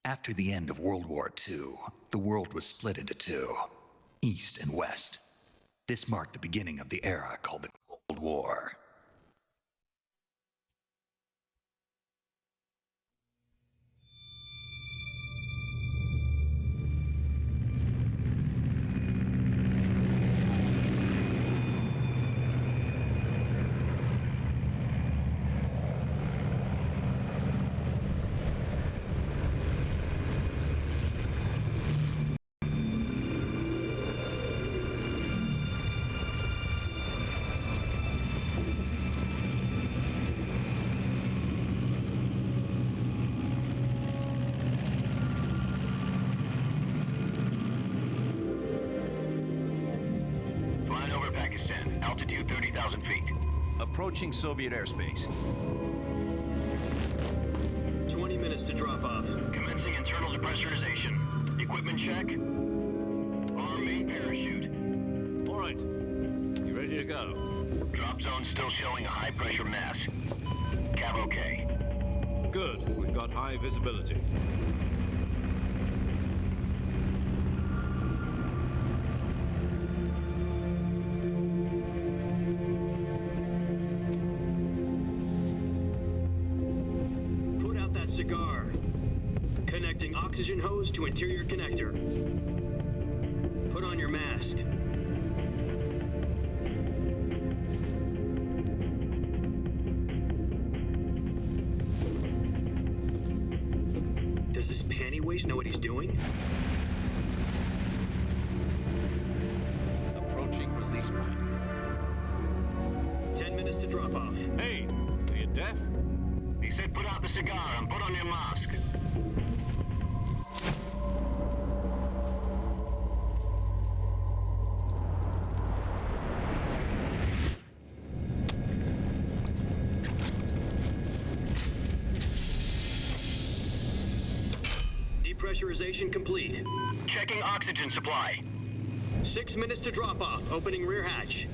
After the end of World War II, the world was split into two, East and West. This marked the beginning of the era called the Cold War. Altitude 30,000 feet. Approaching Soviet airspace. 20 minutes to drop off. Commencing internal depressurization. Equipment check. Arm main parachute. All right. You ready to go? Drop zone still showing a high pressure mass. Cav okay. Good. We've got high visibility. Cigar. Connecting oxygen hose to interior connector. Put on your mask. Does this panty waste know what he's doing? Approaching release point. 10 minutes to drop off. Hey, are you deaf? He said put out the cigar and put on your mask. Depressurization complete. Checking oxygen supply. 6 minutes to drop off. Opening rear hatch.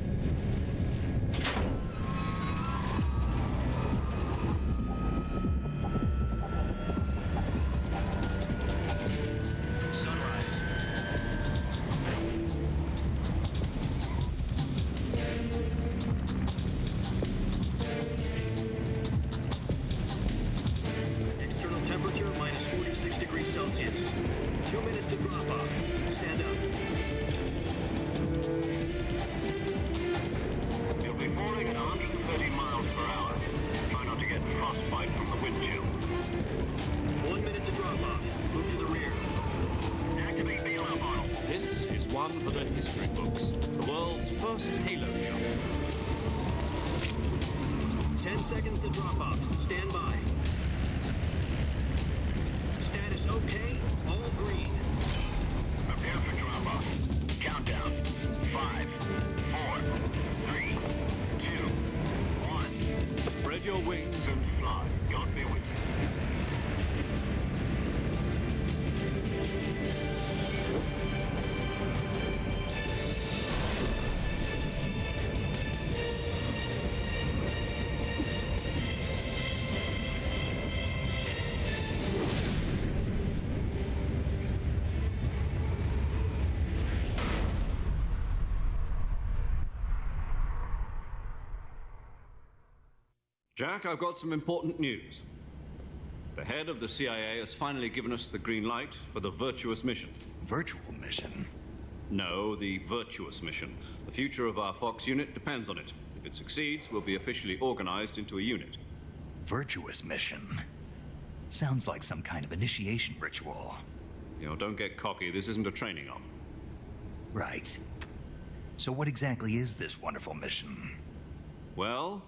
Temperature minus 46 degrees Celsius. 2 minutes to drop off. Stand up. You'll be falling at 130 miles per hour. Try not to get frostbite from the wind chill. 1 minute to drop off. Move to the rear. Activate bailout model. This is one for the history books. The world's first halo jump. 10 seconds to drop off. Stand by. Status okay. All green. Prepare for drop-off. Countdown. 5, 4, 3, 2, 1. Spread your wings And fly. God be with you. Jack, I've got some important news. The head of the CIA has finally given us the green light for the virtuous mission. Virtual mission? No, the virtuous mission. The future of our Fox unit depends on it. If it succeeds, we'll be officially organized into a unit. Virtuous mission? Sounds like some kind of initiation ritual. You know, don't get cocky. This isn't a training op. Right. So what exactly is this wonderful mission? Well,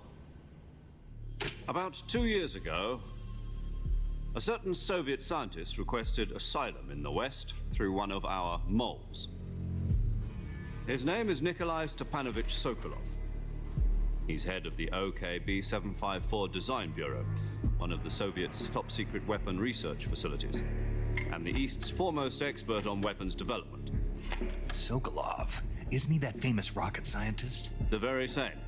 about 2 years ago, a certain Soviet scientist requested asylum in the West through one of our moles. His name is Nikolai Stepanovich Sokolov. He's head of the OKB-754 Design Bureau, one of the Soviets' top-secret weapon research facilities, and the East's foremost expert on weapons development. Sokolov? Isn't he that famous rocket scientist? The very same.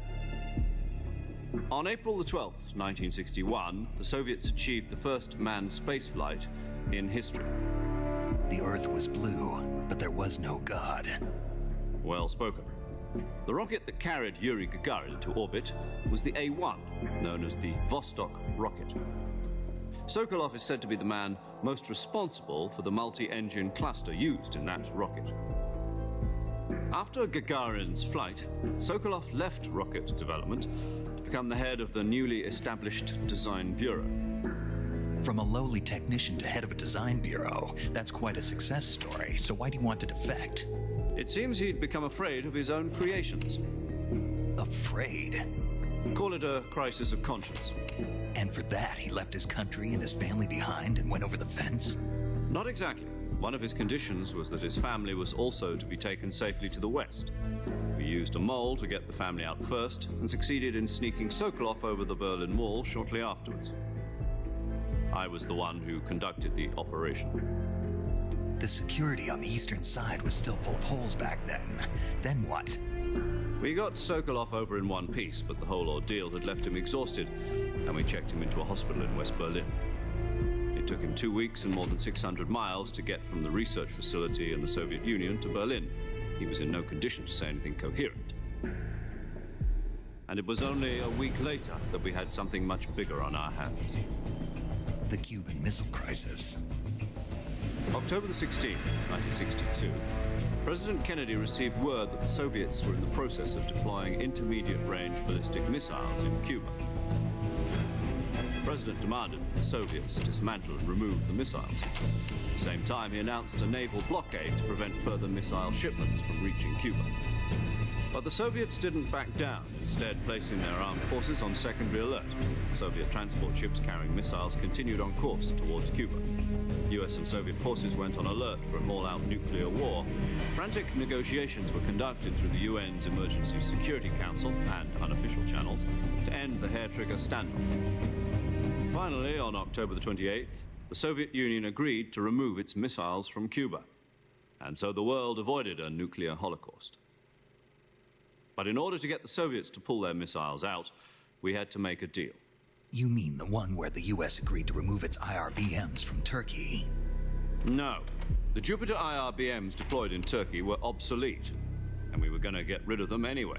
On April the 12th, 1961, the Soviets achieved the first manned spaceflight in history. The Earth was blue, but there was no God. Well spoken. The rocket that carried Yuri Gagarin into orbit was the A-1, known as the Vostok rocket. Sokolov is said to be the man most responsible for the multi-engine cluster used in that rocket. After Gagarin's flight, Sokolov left rocket development to become the head of the newly established Design Bureau. From a lowly technician to head of a design bureau, that's quite a success story, so why'd he want to defect? It seems he'd become afraid of his own creations. Afraid? Call it a crisis of conscience. And for that, he left his country and his family behind and went over the fence? Not exactly. One of his conditions was that his family was also to be taken safely to the west. We used a mole to get the family out first and succeeded in sneaking Sokolov over the Berlin Wall shortly afterwards. I was the one who conducted the operation. The security on the eastern side was still full of holes back then. Then what? We got Sokolov over in one piece, but the whole ordeal had left him exhausted, and we checked him into a hospital in West Berlin. It took him 2 weeks and more than 600 miles to get from the research facility in the Soviet Union to Berlin. He was in no condition to say anything coherent. And it was only a week later that we had something much bigger on our hands. The Cuban Missile Crisis. October the 16th, 1962, President Kennedy received word that the Soviets were in the process of deploying intermediate-range ballistic missiles in Cuba. The President demanded that the Soviets dismantle and remove the missiles. At the same time, he announced a naval blockade to prevent further missile shipments from reaching Cuba. But the Soviets didn't back down, instead placing their armed forces on secondary alert. Soviet transport ships carrying missiles continued on course towards Cuba. US and Soviet forces went on alert for an all-out nuclear war. Frantic negotiations were conducted through the UN's Emergency Security Council and unofficial channels to end the hair-trigger standoff. Finally, on October the 28th, the Soviet Union agreed to remove its missiles from Cuba. And so the world avoided a nuclear holocaust. But in order to get the Soviets to pull their missiles out, we had to make a deal. You mean the one where the US agreed to remove its IRBMs from Turkey? No. The Jupiter IRBMs deployed in Turkey were obsolete, and we were going to get rid of them anyway.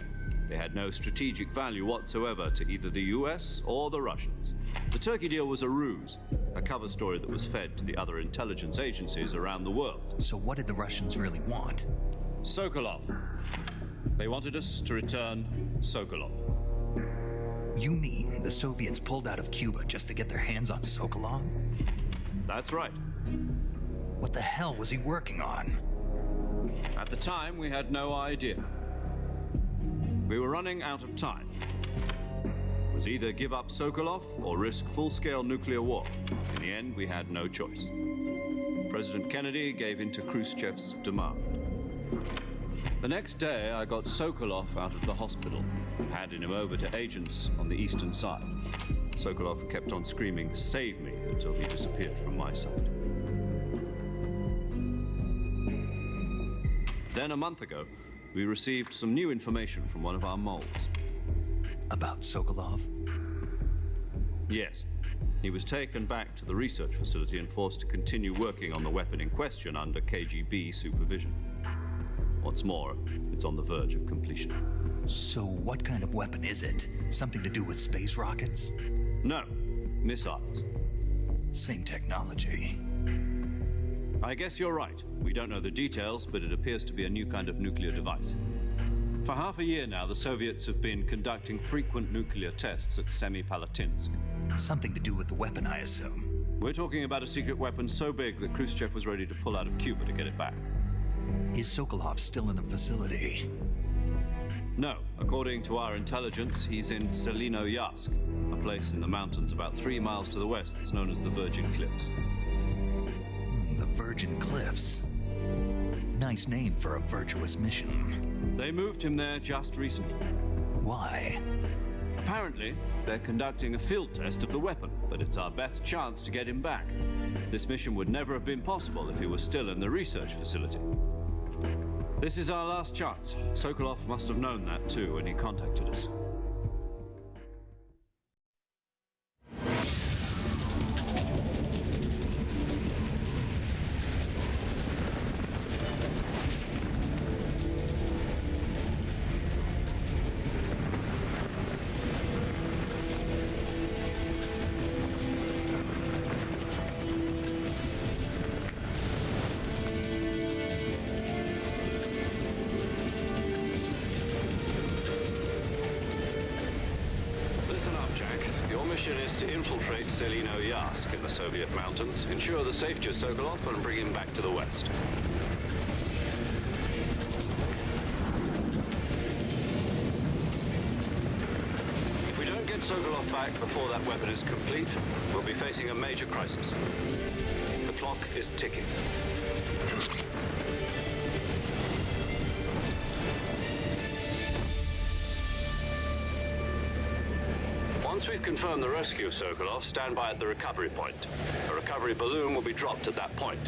They had no strategic value whatsoever to either the US or the Russians. The Turkey deal was a ruse, a cover story that was fed to the other intelligence agencies around the world. So what did the Russians really want? Sokolov. They wanted us to return Sokolov. You mean the Soviets pulled out of Cuba just to get their hands on Sokolov? That's right. What the hell was he working on? At the time, we had no idea. We were running out of time. It was either give up Sokolov or risk full-scale nuclear war. In the end, we had no choice. President Kennedy gave in to Khrushchev's demand. The next day, I got Sokolov out of the hospital, handing him over to agents on the eastern side. Sokolov kept on screaming, "Save me," until he disappeared from my side. Then a month ago, we received some new information from one of our moles. About Sokolov? Yes. He was taken back to the research facility and forced to continue working on the weapon in question under KGB supervision. What's more, it's on the verge of completion. So what kind of weapon is it? Something to do with space rockets? No, missiles. Same technology. I guess you're right. We don't know the details, but it appears to be a new kind of nuclear device. For half a year now, the Soviets have been conducting frequent nuclear tests at Semipalatinsk. Something to do with the weapon, I assume. We're talking about a secret weapon so big that Khrushchev was ready to pull out of Cuba to get it back. Is Sokolov still in the facility? No. According to our intelligence, he's in Selinoyarsk, a place in the mountains about 3 miles to the west that's known as the Virgin Cliffs. The Virgin Cliffs. Nice name for a virtuous mission. They moved him there just recently. Why? Apparently, they're conducting a field test of the weapon, but it's our best chance to get him back. This mission would never have been possible if he was still in the research facility. This is our last chance. Sokolov must have known that too when he contacted us. Listen up, Jack. Your mission is to infiltrate Selino Yask in the Soviet mountains, ensure the safety of Sokolov, and bring him back to the West. If we don't get Sokolov back before that weapon is complete, we'll be facing a major crisis. The clock is ticking. Once we've confirmed the rescue of Sokolov, stand by at the recovery point. A recovery balloon will be dropped at that point.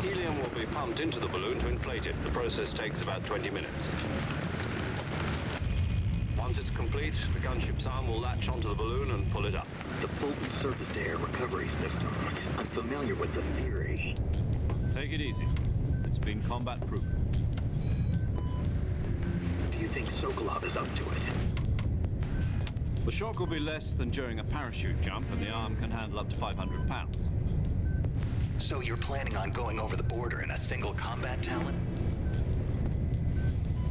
Helium will be pumped into the balloon to inflate it. The process takes about 20 minutes. Once it's complete, the gunship's arm will latch onto the balloon and pull it up. The Fulton surface-to-air recovery system. I'm familiar with the theory. Take it easy. It's been combat-proven. Do you think Sokolov is up to it? The shock will be less than during a parachute jump, and the arm can handle up to 500 pounds. So you're planning on going over the border in a single combat Talon?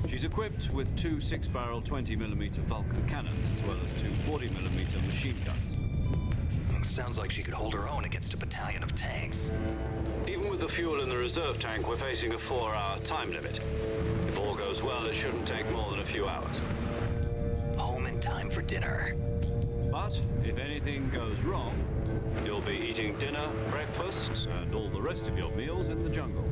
She's equipped with two 6-barrel 20mm Vulcan cannons, as well as two 40mm machine guns. Sounds like she could hold her own against a battalion of tanks. Even with the fuel in the reserve tank, we're facing a 4-hour time limit. If all goes well, it shouldn't take more than a few hours. Home in time for dinner. But if anything goes wrong, You'll be eating dinner, breakfast, and all the rest of your meals in the jungle.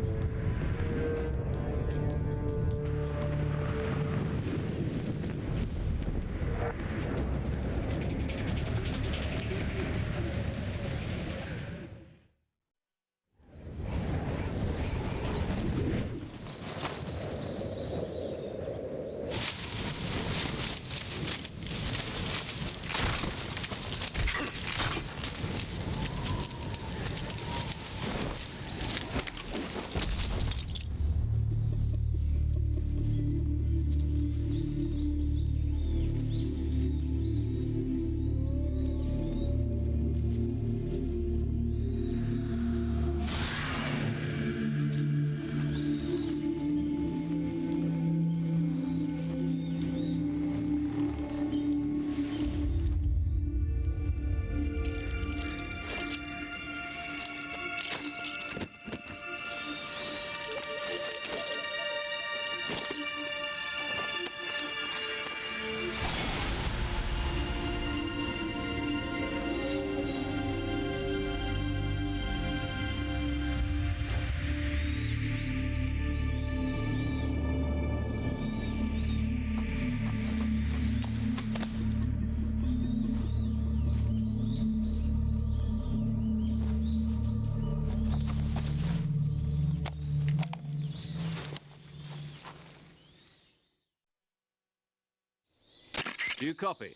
Do you copy?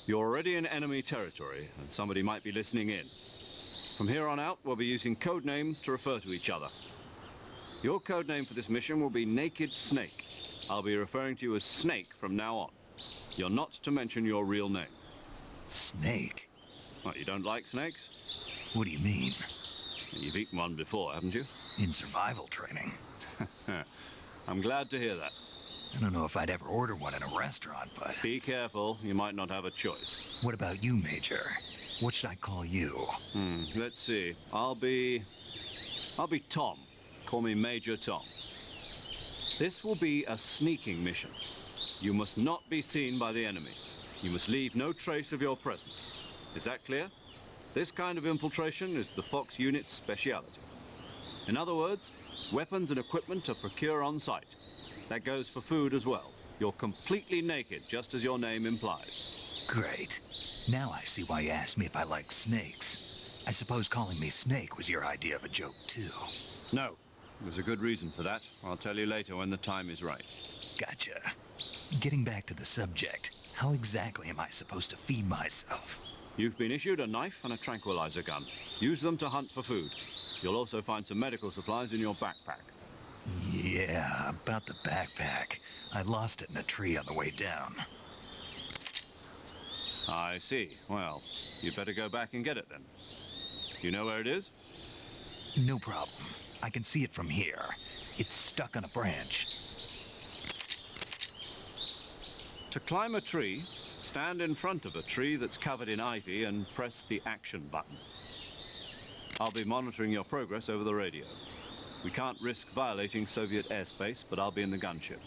You're already in enemy territory, and somebody might be listening in. From here on out, we'll be using code names to refer to each other. Your code name for this mission will be Naked Snake. I'll be referring to you as Snake from now on. You're not to mention your real name. Snake? What, you don't like snakes? What do you mean? You've eaten one before, haven't you? In survival training. I'm glad to hear that. I don't know if I'd ever order one in a restaurant, but... Be careful, you might not have a choice. What about you, Major? What should I call you? Let's see. I'll be Tom. Call me Major Tom. This will be a sneaking mission. You must not be seen by the enemy. You must leave no trace of your presence. Is that clear? This kind of infiltration is the Fox unit's speciality. In other words, weapons and equipment are procured on site. That goes for food as well. You're completely naked, just as your name implies. Great. Now I see why you asked me if I like snakes. I suppose calling me Snake was your idea of a joke, too. No. There's a good reason for that. I'll tell you later when the time is right. Gotcha. Getting back to the subject, how exactly am I supposed to feed myself? You've been issued a knife and a tranquilizer gun. Use them to hunt for food. You'll also find some medical supplies in your backpack. Yeah, about the backpack. I lost it in a tree on the way down. I see. Well, you'd better go back and get it then. You know where it is? No problem. I can see it from here. It's stuck on a branch. To climb a tree, Stand in front of a tree that's covered in ivy and press the action button. I'll be monitoring your progress over the radio. We can't risk violating Soviet airspace, but I'll be in the gunship.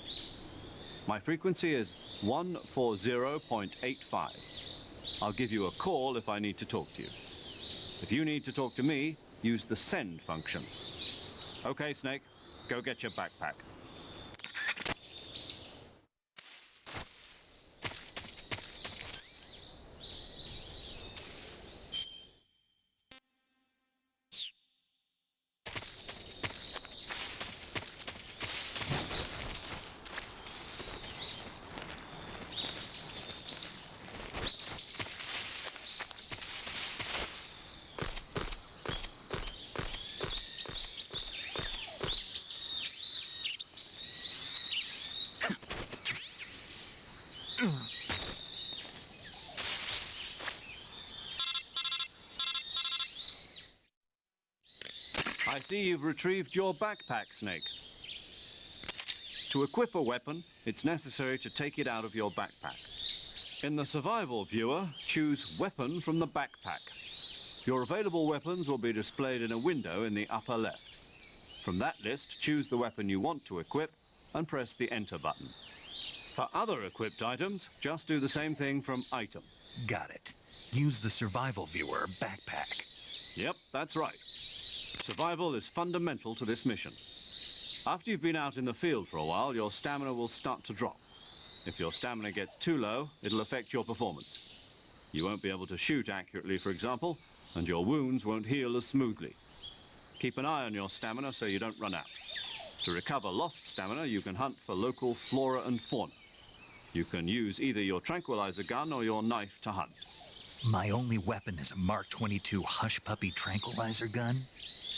My frequency is 140.85. I'll give you a call if I need to talk to you. If you need to talk to me, use the send function. Okay, Snake, go get your backpack. I see you've retrieved your backpack, Snake. To equip a weapon, it's necessary to take it out of your backpack. In the survival viewer, choose Weapon from the backpack. Your available weapons will be displayed in a window in the upper left. From that list, choose the weapon you want to equip and press the Enter button. For other equipped items, just do the same thing from Item. Got it. Use the survival viewer backpack. Yep, that's right. Survival is fundamental to this mission. After you've been out in the field for a while, your stamina will start to drop. If your stamina gets too low, it'll affect your performance. You won't be able to shoot accurately, for example, and your wounds won't heal as smoothly. Keep an eye on your stamina so you don't run out. To recover lost stamina, you can hunt for local flora and fauna. You can use either your tranquilizer gun or your knife to hunt. My only weapon is a Mark 22 Hush Puppy tranquilizer gun?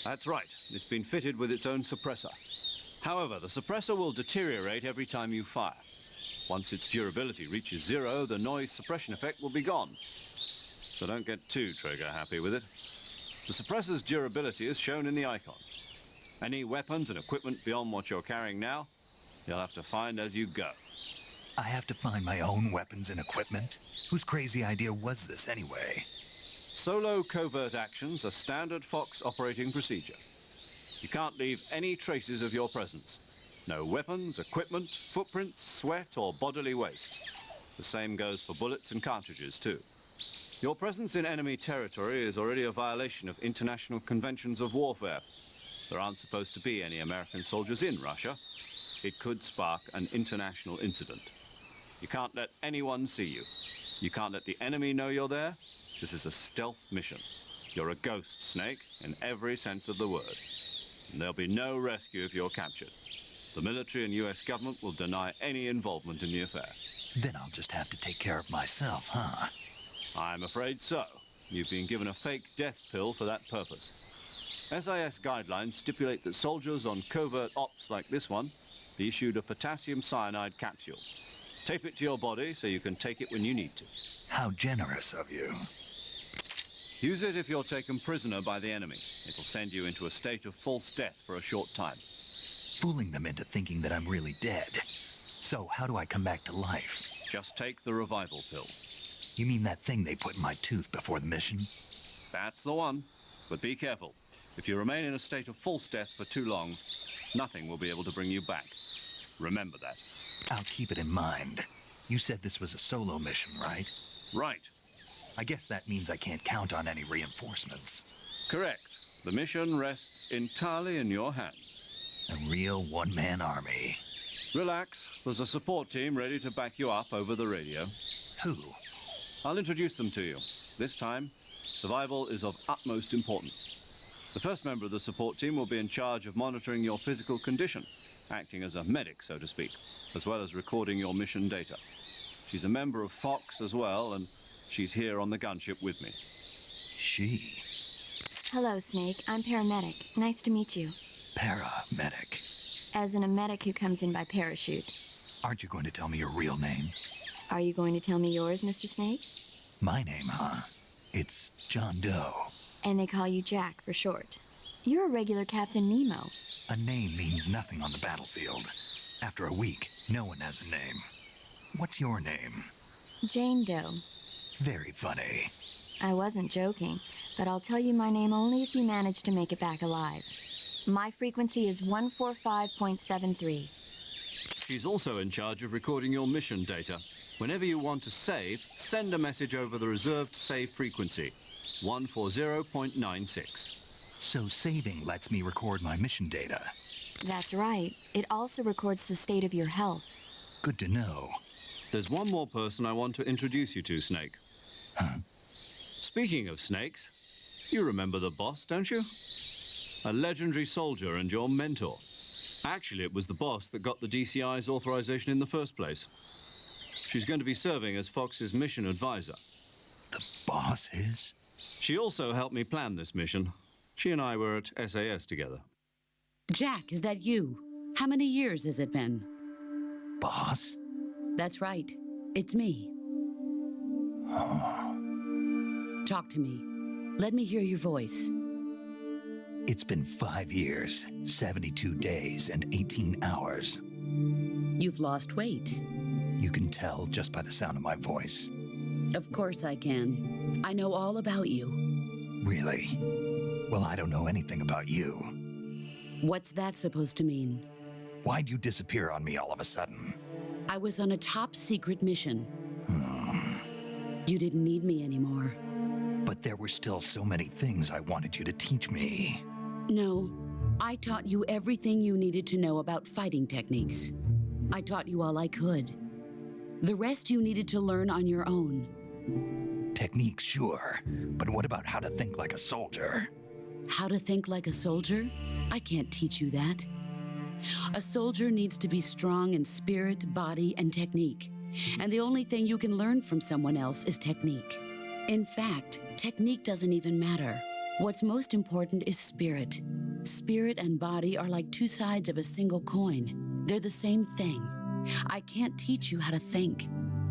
That's right. It's been fitted with its own suppressor. However, the suppressor will deteriorate every time you fire. Once its durability reaches 0, the noise suppression effect will be gone. So don't get too trigger happy with it. The suppressor's durability is shown in the icon. Any weapons and equipment beyond what you're carrying now, you'll have to find as you go. I have to find my own weapons and equipment? Whose crazy idea was this anyway? Solo covert actions are standard Fox operating procedure. You can't leave any traces of your presence. No weapons, equipment, footprints, sweat, or bodily waste. The same goes for bullets and cartridges, too. Your presence in enemy territory is already a violation of international conventions of warfare. There aren't supposed to be any American soldiers in Russia. It could spark an international incident. You can't let anyone see you. You can't let the enemy know you're there. This is a stealth mission. You're a ghost, Snake, in every sense of the word. And there'll be no rescue if you're captured. The military and US government will deny any involvement in the affair. Then I'll just have to take care of myself, huh? I'm afraid so. You've been given a fake death pill for that purpose. SIS guidelines stipulate that soldiers on covert ops like this one be issued a potassium cyanide capsule. Tape it to your body so you can take it when you need to. How generous of you. Use it if you're taken prisoner by the enemy. It'll send you into a state of false death for a short time. Fooling them into thinking that I'm really dead. So how do I come back to life? Just take the revival pill. You mean that thing they put in my tooth before the mission? That's the one. But be careful. If you remain in a state of false death for too long, nothing will be able to bring you back. Remember that. I'll keep it in mind. You said this was a solo mission, right? Right. I guess that means I can't count on any reinforcements. Correct. The mission rests entirely in your hands. A real one-man army. Relax. There's a support team ready to back you up over the radio. Who? I'll introduce them to you. This time, survival is of utmost importance. The first member of the support team will be in charge of monitoring your physical condition, acting as a medic, so to speak, as well as recording your mission data. She's a member of Fox as well, and she's here on the gunship with me. She? Hello, Snake. I'm paramedic. Nice to meet you. Paramedic. As in a medic who comes in by parachute. Aren't you going to tell me your real name? Are you going to tell me yours, Mr. Snake? My name, huh? It's John Doe. And they call you Jack for short. You're a regular Captain Nemo. A name means nothing on the battlefield. After a week, no one has a name. What's your name? Jane Doe. Very funny. I wasn't joking, but I'll tell you my name only if you manage to make it back alive. My frequency is 145.73. She's also in charge of recording your mission data. Whenever you want to save, send a message over the reserved save frequency, 140.96. So saving lets me record my mission data. That's right. It also records the state of your health. Good to know. There's one more person I want to introduce you to, Snake. Huh? Speaking of snakes, you remember the boss, don't you? A legendary soldier and your mentor. Actually, it was the boss that got the DCI's authorization in the first place. She's going to be serving as Fox's mission advisor. The boss is? She also helped me plan this mission. She and I were at SAS together. Jack, is that you? How many years has it been? Boss? That's right. It's me. Talk to me. Let me hear your voice. It's been 5 years, 72 days, and 18 hours. You've lost weight. You can tell just by the sound of my voice. Of course I can. I know all about you. Really? Well, I don't know anything about you. What's that supposed to mean? Why'd you disappear on me all of a sudden? I was on a top secret mission. You didn't need me anymore. But there were still so many things I wanted you to teach me. No, I taught you everything you needed to know about fighting techniques. I taught you all I could. The rest you needed to learn on your own. Techniques, sure. But what about how to think like a soldier? How to think like a soldier? I can't teach you that. A soldier needs to be strong in spirit, body, and technique. And the only thing you can learn from someone else is technique. In fact, technique doesn't even matter. What's most important is spirit. Spirit and body are like two sides of a single coin. They're the same thing. I can't teach you how to think.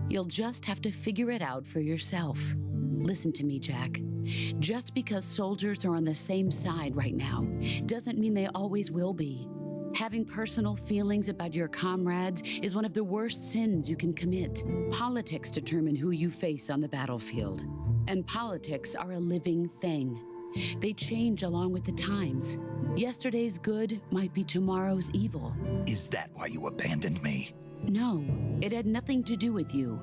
You'll just have to figure it out for yourself. Listen to me, Jack. Just because soldiers are on the same side right now doesn't mean they always will be. Having personal feelings about your comrades is one of the worst sins you can commit. Politics determine who you face on the battlefield. And politics are a living thing. They change along with the times. Yesterday's good might be tomorrow's evil. Is that why you abandoned me? No, it had nothing to do with you.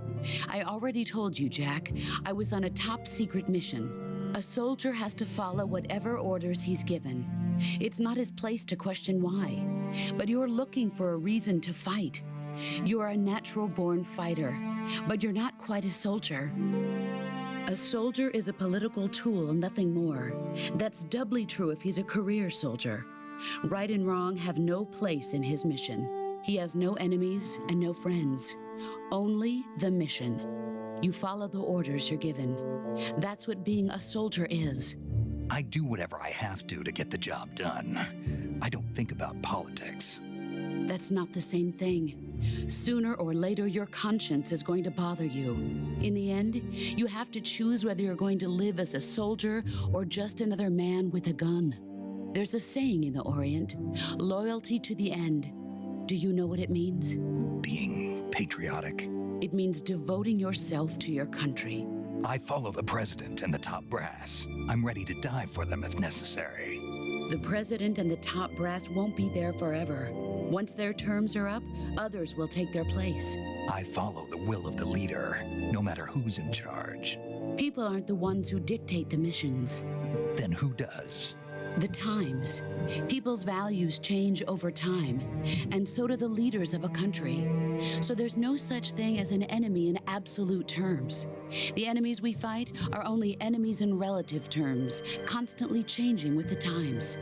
I already told you, Jack. I was on a top secret mission. A soldier has to follow whatever orders he's given. It's not his place to question why. But you're looking for a reason to fight. You're a natural-born fighter, but you're not quite a soldier. A soldier is a political tool, nothing more. That's doubly true if he's a career soldier. Right and wrong have no place in his mission. He has no enemies and no friends. Only the mission. You follow the orders you're given. That's what being a soldier is. I do whatever I have to get the job done. I don't think about politics. That's not the same thing. Sooner or later, your conscience is going to bother you. In the end, you have to choose whether you're going to live as a soldier or just another man with a gun. There's a saying in the Orient, loyalty to the end. Do you know what it means? Being patriotic. It means devoting yourself to your country. I follow the president and the top brass. I'm ready to die for them if necessary. The president and the top brass won't be there forever. Once their terms are up, others will take their place. I follow the will of the leader, no matter who's in charge. People aren't the ones who dictate the missions. Then who does? The times. People's values change over time, and so do the leaders of a country. So there's no such thing as an enemy in absolute terms. The enemies we fight are only enemies in relative terms, constantly changing with the times.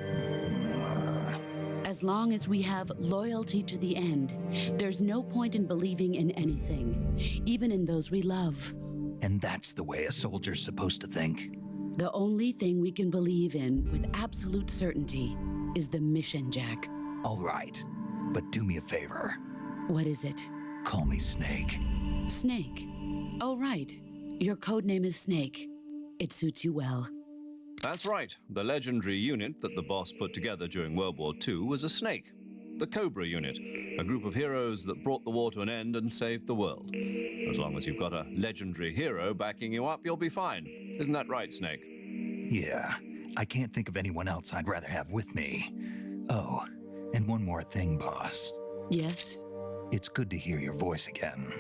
As long as we have loyalty to the end, there's no point in believing in anything, even in those we love. And that's the way a soldier's supposed to think? The only thing we can believe in with absolute certainty is the mission, Jack. All right, but do me a favor. What is it? Call me Snake. Snake. Oh, right. Your code name is Snake. It suits you well. That's right. The legendary unit that the boss put together during World War II was a snake. the Cobra Unit, a group of heroes that brought the war to an end and saved the world. As long as you've got a legendary hero backing you up, you'll be fine. Isn't that right, Snake? Yeah, I can't think of anyone else I'd rather have with me. Oh, and one more thing, boss. Yes? It's good to hear your voice again.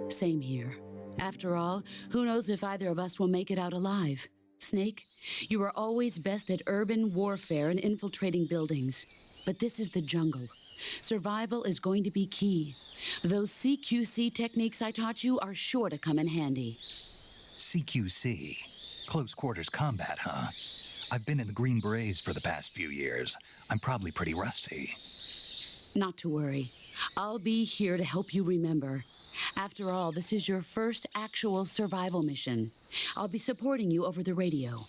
Same here. After all, who knows if either of us will make it out alive? Snake, you are always best at urban warfare and infiltrating buildings. But this is the jungle. Survival is going to be key. Those CQC techniques I taught you are sure to come in handy. CQC? Close quarters combat, huh? I've been in the Green Berets for the past few years. I'm probably pretty rusty. Not to worry. I'll be here to help you remember. After all, this is your first actual survival mission. I'll be supporting you over the radio.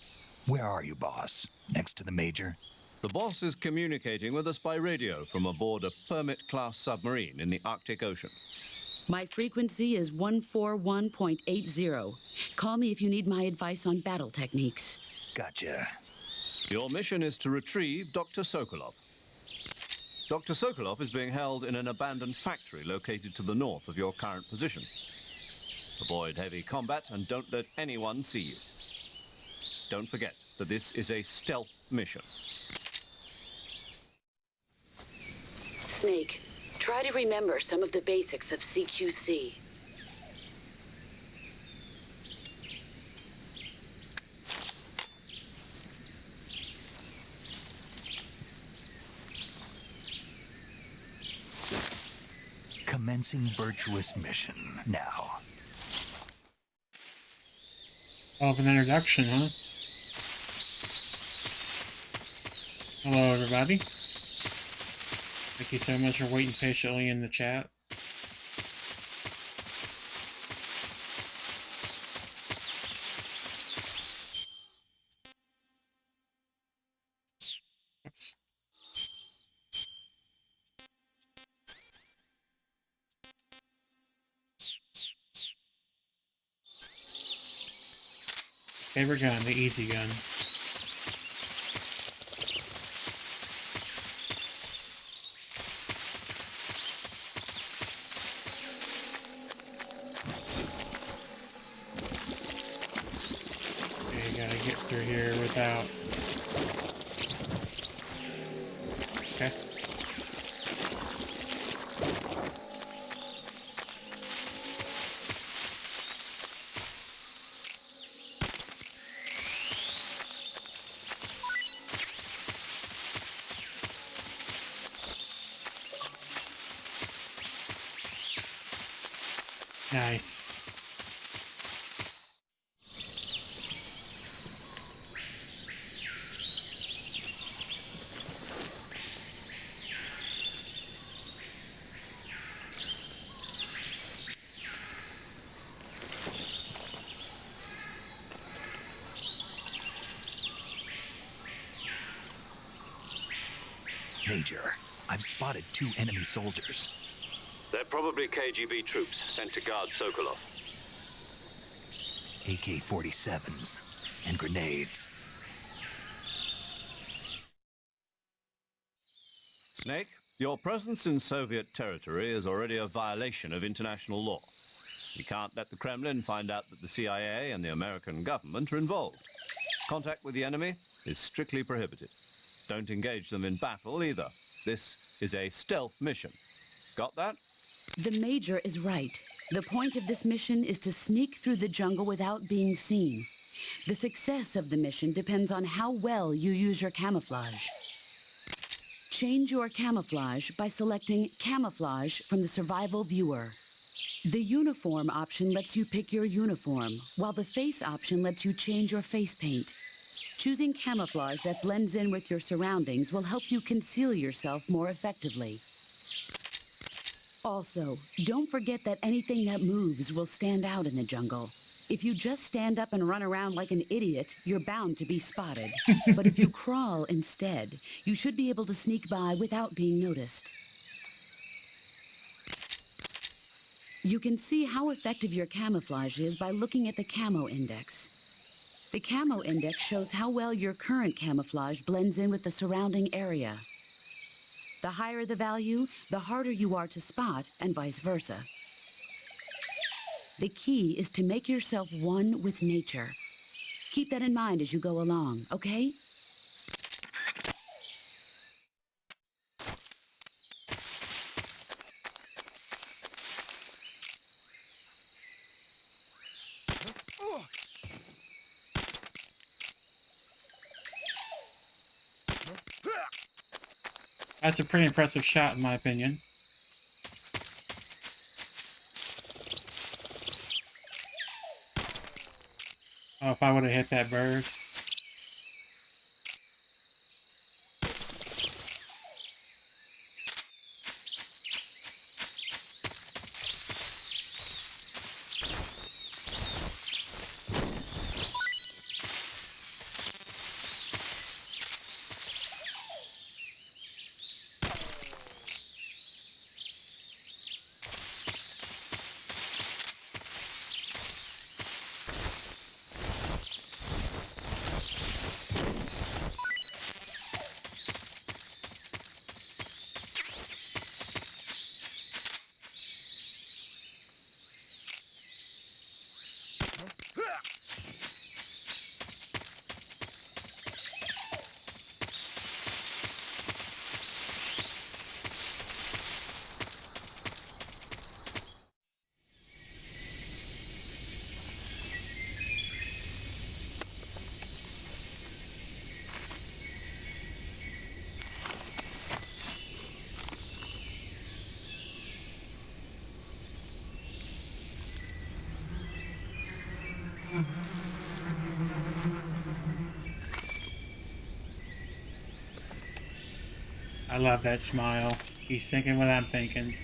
Where are you, boss? Next to the Major? The boss is communicating with us by radio from aboard a Permit-class submarine in the Arctic Ocean. My frequency is 141.80. Call me if you need my advice on battle techniques. Gotcha. Your mission is to retrieve Dr. Sokolov. Dr. Sokolov is being held in an abandoned factory located to the north of your current position. Avoid heavy combat and don't let anyone see you. Don't forget that this is a stealth mission. Snake, try to remember some of the basics of CQC. Commencing virtuous mission now. All of an introduction, huh? Hello, everybody. Thank you so much for waiting patiently in the chat. Oops. Favorite gun, the easy gun. Okay, gotta get through here without... Okay. Nice. Major, I've spotted 2 enemy soldiers. They're probably KGB troops sent to guard Sokolov. AK-47s and grenades. Snake, your presence in Soviet territory is already a violation of international law. We can't let the Kremlin find out that the CIA and the American government are involved. Contact with the enemy is strictly prohibited. Don't engage them in battle either. This is a stealth mission. Got that? The Major is right. The point of this mission is to sneak through the jungle without being seen. The success of the mission depends on how well you use your camouflage. Change your camouflage by selecting Camouflage from the Survival Viewer. The Uniform option lets you pick your uniform, while the Face option lets you change your face paint. Choosing camouflage that blends in with your surroundings will help you conceal yourself more effectively. Also, don't forget that anything that moves will stand out in the jungle. If you just stand up and run around like an idiot, you're bound to be spotted. But if you crawl instead, you should be able to sneak by without being noticed. You can see how effective your camouflage is by looking at the Camo Index. The Camo Index shows how well your current camouflage blends in with the surrounding area. The higher the value, the harder you are to spot, and vice versa. The key is to make yourself one with nature. Keep that in mind as you go along, okay? That's a pretty impressive shot, in my opinion. Oh, if I would have hit that bird. I love that smile. He's thinking what I'm thinking.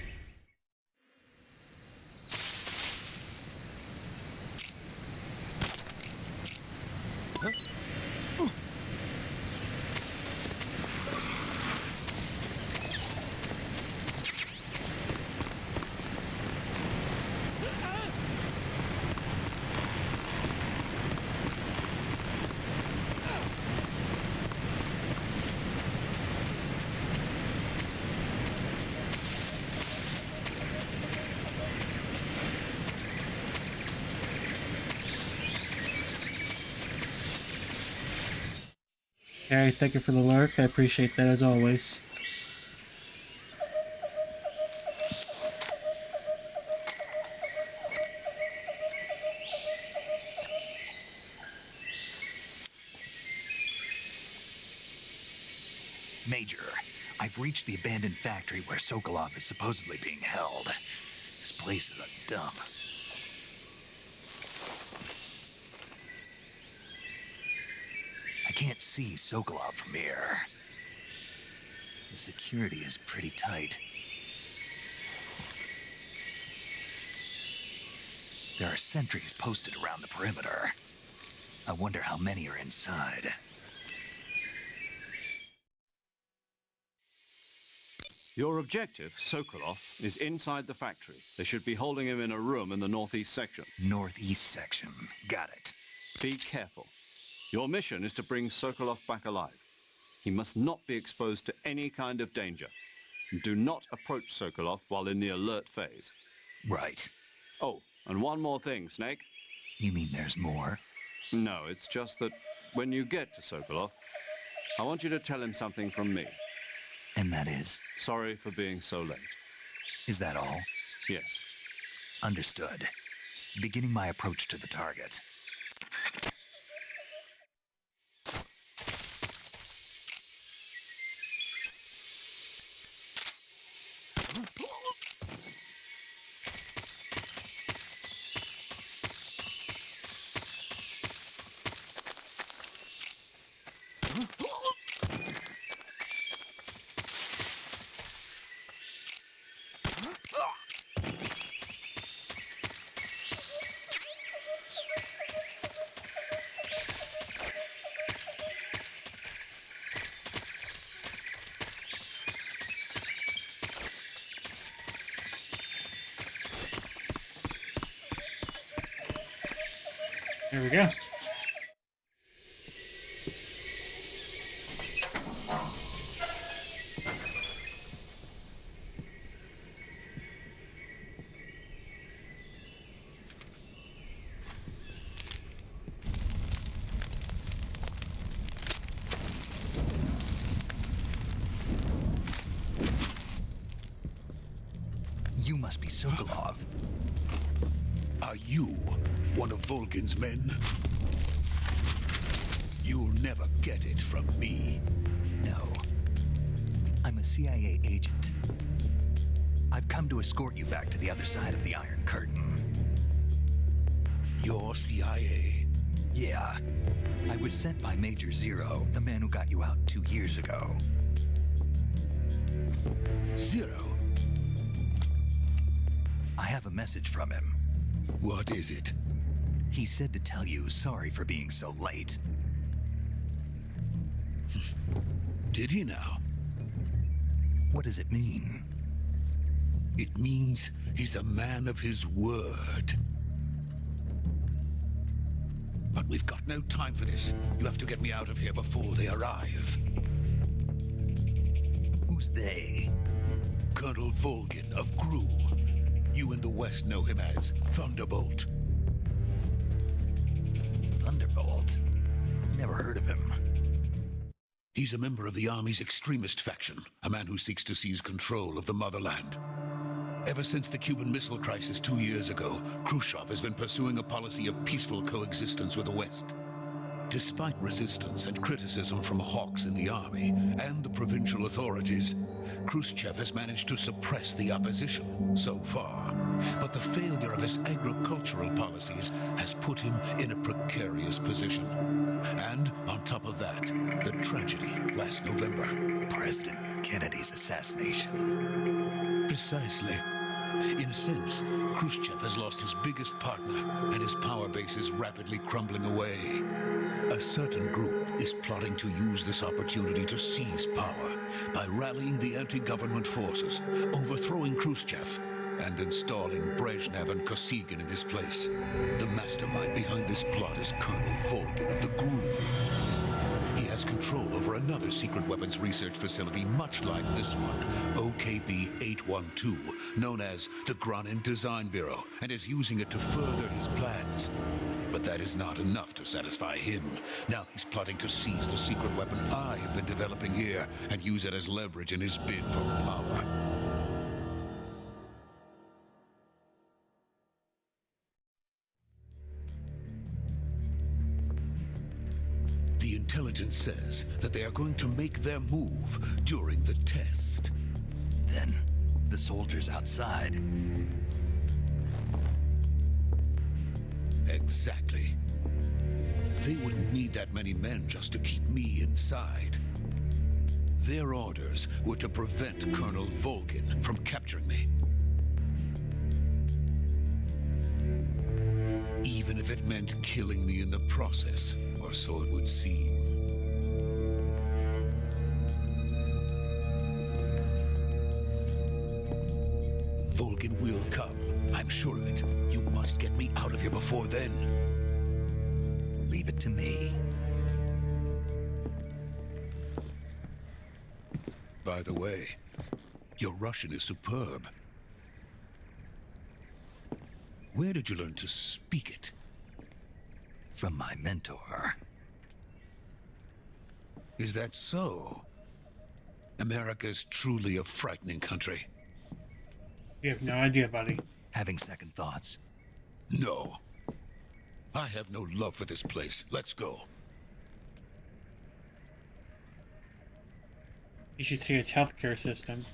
Harry, thank you for the lurk. I appreciate that as always. Major, I've reached the abandoned factory where Sokolov is supposedly being held. This place is a dump. I can't see Sokolov from here. The security is pretty tight. There are sentries posted around the perimeter. I wonder how many are inside. Your objective, Sokolov, is inside the factory. They should be holding him in a room in the northeast section. Northeast section. Got it. Be careful. Your mission is to bring Sokolov back alive. He must not be exposed to any kind of danger. Do not approach Sokolov while in the alert phase. Right. Oh, and one more thing, Snake. You mean there's more? No, it's just that when you get to Sokolov, I want you to tell him something from me. And that is? Sorry for being so late. Is that all? Yes. Understood. Beginning my approach to the target. There we go. Sokolov. Are you one of Volgin's men? You'll never get it from me. No. I'm a CIA agent. I've come to escort you back to the other side of the Iron Curtain. You're CIA? Yeah. I was sent by Major Zero, the man who got you out 2 years ago. Zero? I have a message from him. What is it? He said to tell you sorry for being so late. Did he now? What does it mean? It means he's a man of his word. But we've got no time for this. You have to get me out of here before they arrive. Who's they? Colonel Volgin of GRU. You in the West know him as Thunderbolt. Thunderbolt? Never heard of him. He's a member of the Army's extremist faction, a man who seeks to seize control of the motherland. Ever since the Cuban Missile Crisis 2 years ago, Khrushchev has been pursuing a policy of peaceful coexistence with the West. Despite resistance and criticism from hawks in the army and the provincial authorities, Khrushchev has managed to suppress the opposition so far. But the failure of his agricultural policies has put him in a precarious position. And on top of that, the tragedy last November. President Kennedy's assassination. Precisely. In a sense, Khrushchev has lost his biggest partner, and his power base is rapidly crumbling away. A certain group is plotting to use this opportunity to seize power by rallying the anti-government forces, overthrowing Khrushchev, and installing Brezhnev and Kosygin in his place. The mastermind behind this plot is Colonel Volgin of the GRU. He has control over another secret weapons research facility much like this one, OKB-812, known as the Granin Design Bureau, and is using it to further his plans. But that is not enough to satisfy him. Now he's plotting to seize the secret weapon I have been developing here and use it as leverage in his bid for power. The intelligence says that they are going to make their move during the test. Then, the soldiers outside. Exactly. They wouldn't need that many men just to keep me inside. Their orders were to prevent Colonel Volgin from capturing me. Even if it meant killing me in the process, or so it would seem. Volgin will come. I'm sure of it. You must get me out of here before then. Leave it to me. By the way, your Russian is superb. Where did you learn to speak it? From my mentor. Is that so? America's truly a frightening country. You have no idea, buddy. Having second thoughts. No. I have no love for this place. Let's go. You should see its healthcare system.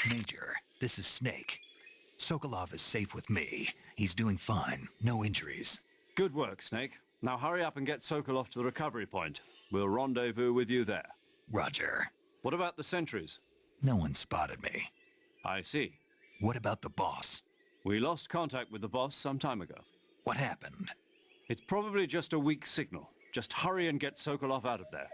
Major, this is Snake. Sokolov is safe with me. He's doing fine. No injuries. Good work, Snake. Now hurry up and get Sokolov to the recovery point. We'll rendezvous with you there. Roger. What about the sentries? No one spotted me. I see. What about the boss? We lost contact with the boss some time ago. What happened? It's probably just a weak signal. Just hurry and get Sokolov out of there.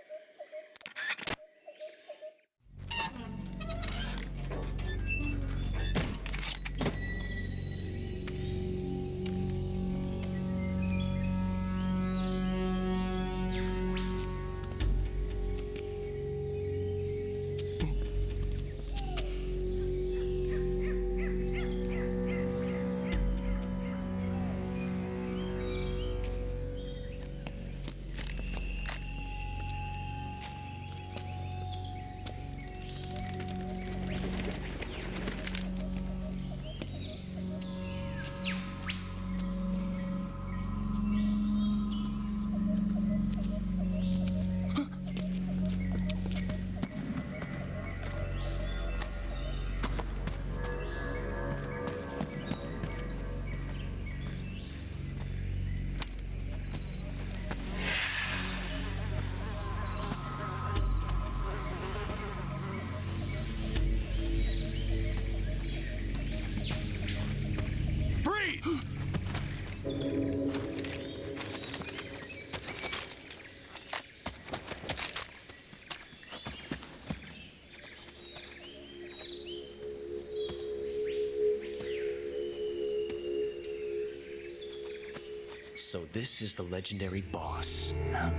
So this is the legendary boss. Huh?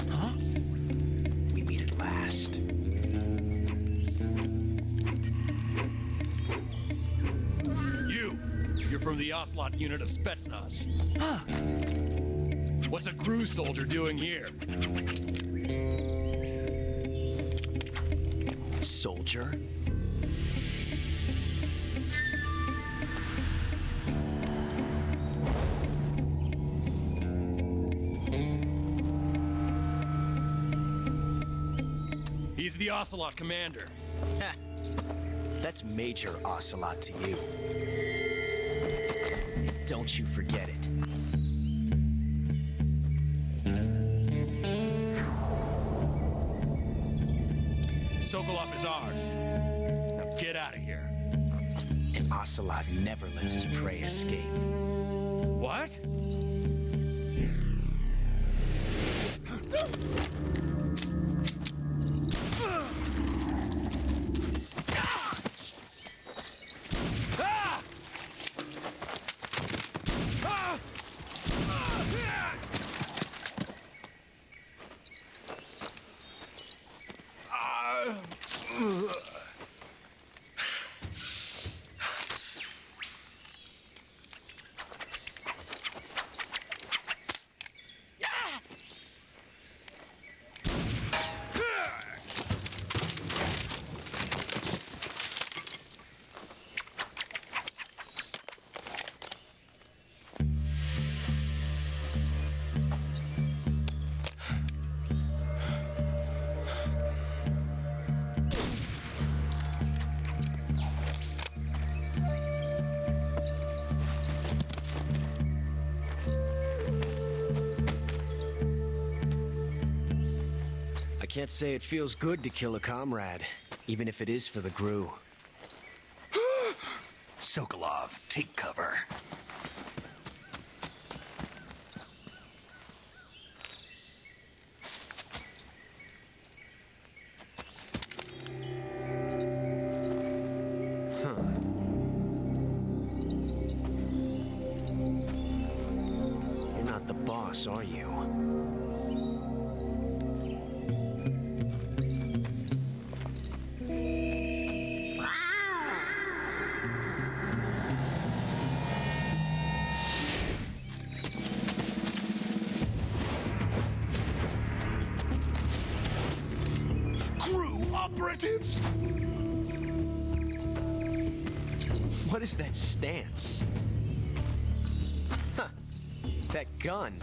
Huh? We meet at last. You're from the Ocelot unit of Spetsnaz. Huh. What's a GRU soldier doing here? Soldier? He's the Ocelot commander. That's Major Ocelot to you. Don't you forget it. Sokolov is ours. Now get out of here. And Ocelot never lets his prey escape. What? I can't say it feels good to kill a comrade, even if it is for the GRU. Sokolov, take cover. You're not the boss, are you? Operatives! What is that stance? Huh. That gun.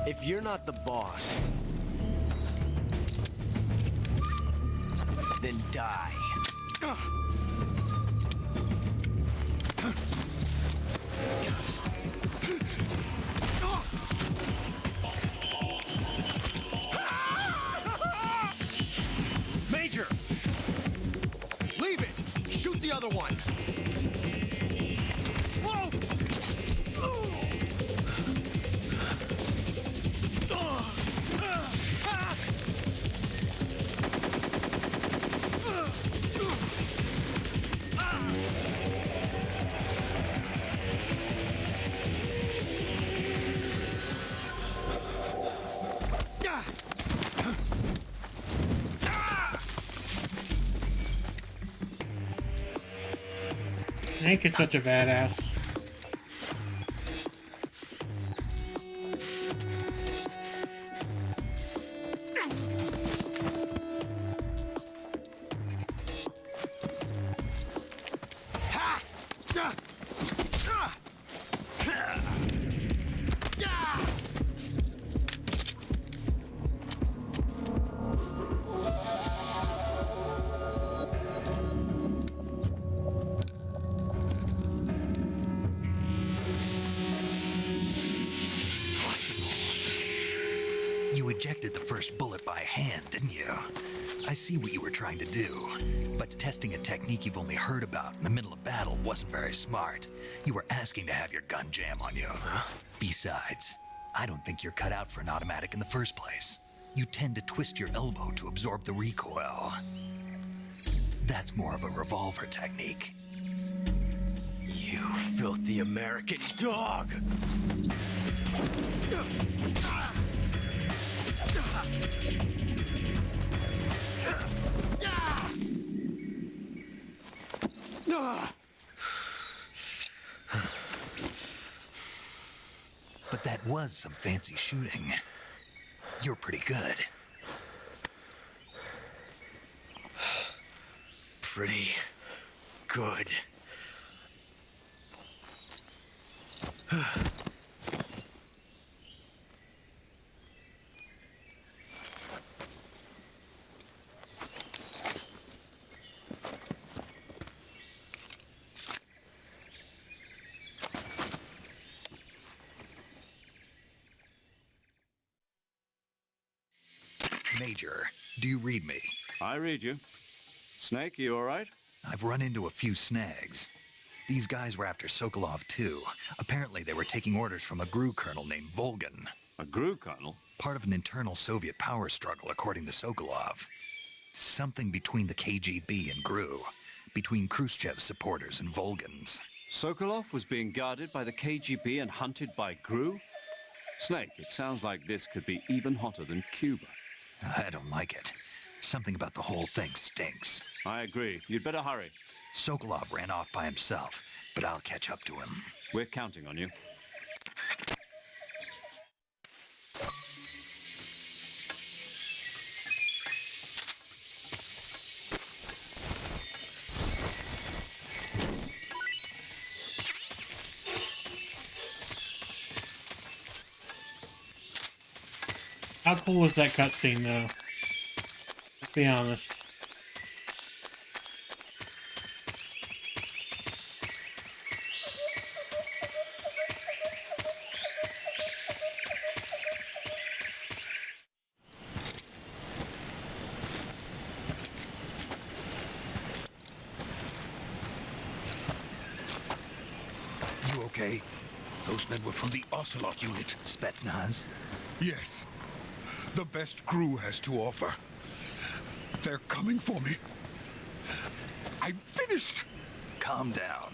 If you're not the boss, then die. Major! Leave it! Shoot the other one! Whoa! Snake is such a badass. You ejected the first bullet by hand, didn't you? I see what you were trying to do, but testing a technique you've only heard about in the middle of battle wasn't very smart. You were asking to have your gun jam on you. Besides, I don't think you're cut out for an automatic in the first place. You tend to twist your elbow to absorb the recoil. That's more of a revolver technique. You filthy American dog! But that was some fancy shooting. You're pretty good. Pretty good. Major, do you read me? I read you. Snake, you all right? I've run into a few snags. These guys were after Sokolov too. Apparently they were taking orders from a GRU colonel named Volgan. A GRU colonel? Part of an internal Soviet power struggle, according to Sokolov. Something between the KGB and GRU. Between Khrushchev's supporters and Volgan's. Sokolov was being guarded by the KGB and hunted by GRU? Snake, it sounds like this could be even hotter than Cuba. I don't like it. Something about the whole thing stinks. I agree. You'd better hurry. Sokolov ran off by himself, but I'll catch up to him. We're counting on you. How cool was that cutscene, though? Let's be honest. You okay? Those men were from the Ocelot unit. Spetsnaz? Yes. The best GRU has to offer. They're coming for me. I'm finished. Calm down.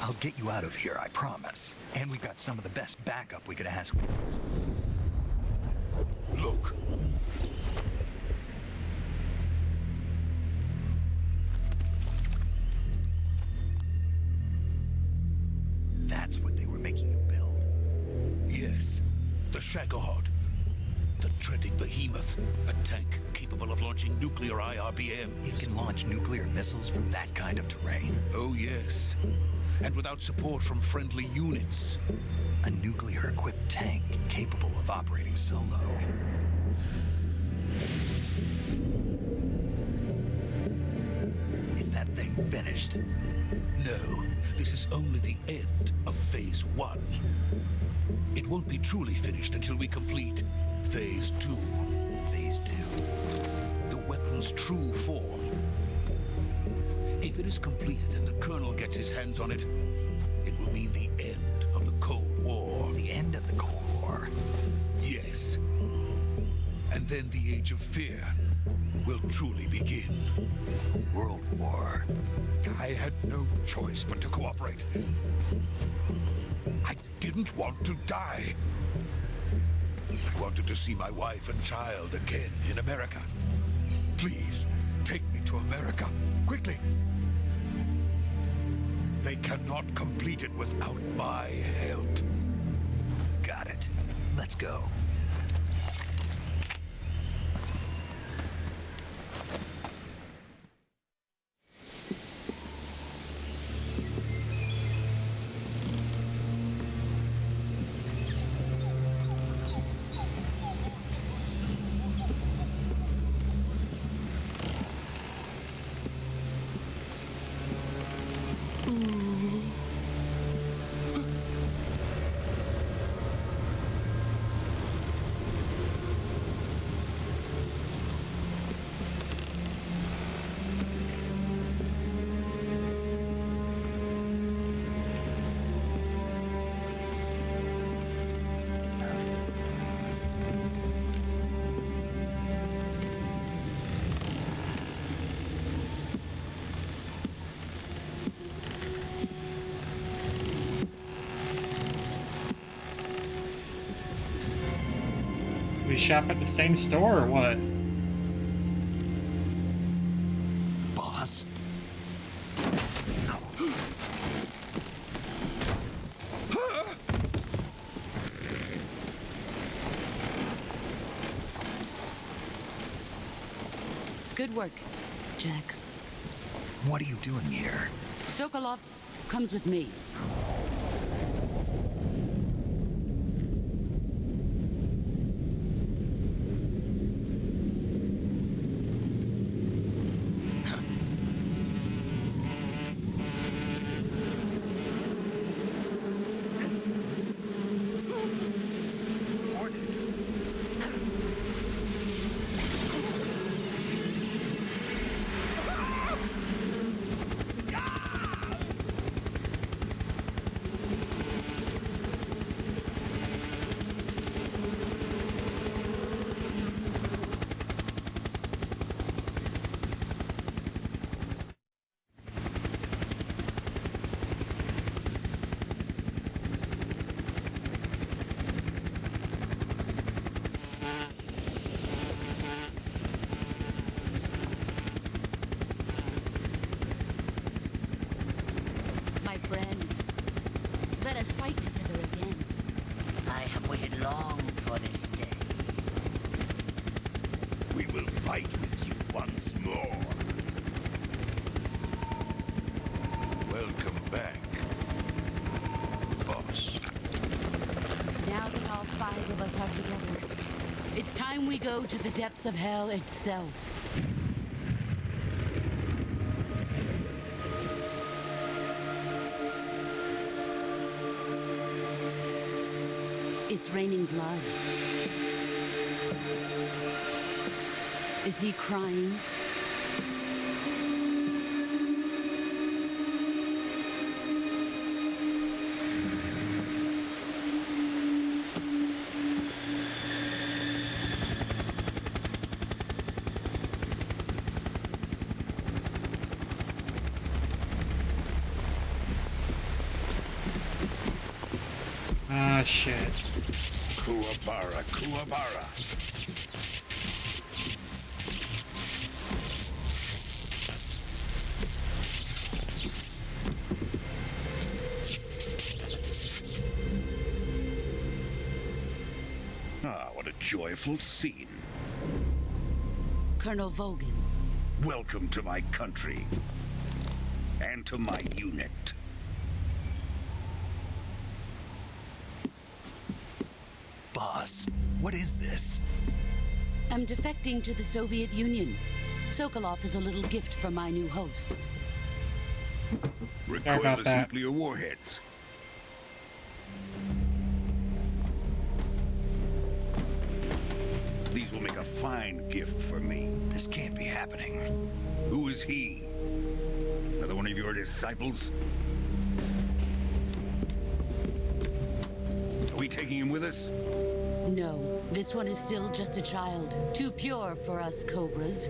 I'll get you out of here, I promise. And we've got some of the best backup we could ask. Look. That's what they were making you build. Yes. The Shagohod. The treading behemoth. A tank capable of launching nuclear IRBMs. It can launch nuclear missiles from that kind of terrain. Oh, yes. And without support from friendly units. A nuclear-equipped tank capable of operating solo. Is that thing finished? No, this is only the end of Phase 1. It won't be truly finished until we complete Phase 2. Phase 2. The weapon's true form. If it is completed and the Colonel gets his hands on it, it will mean the end of the Cold War. The end of the Cold War? Yes. And then the Age of Fear will truly begin. A world war. I had no choice but to cooperate. I didn't want to die. I wanted to see my wife and child again in America. Please, take me to America, quickly. They cannot complete it without my help. Got it. Let's go. we shop at the same store or what? Boss? Good work, Jack. What are you doing here? Sokolov comes with me. We go to the depths of hell itself. It's raining blood. Is he crying? Ah, shit. Kuwabara, Kuwabara. Ah, what a joyful scene. Colonel Vogan. Welcome to my country. And to my unit. Boss, what is this? I'm defecting to the Soviet Union. Sokolov is a little gift from my new hosts. Recoilless nuclear warheads. These will make a fine gift for me. This can't be happening. Who is he? Another one of your disciples? Are we taking him with us? No, this one is still just a child. Too pure for us Cobras.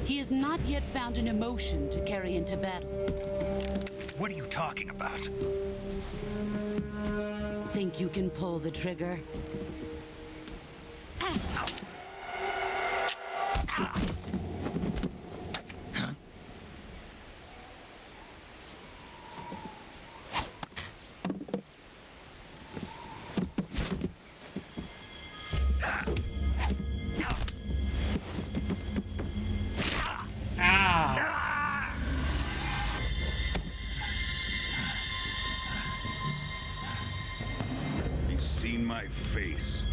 He has not yet found an emotion to carry into battle. What are you talking about? Think you can pull the trigger? He's seen my face.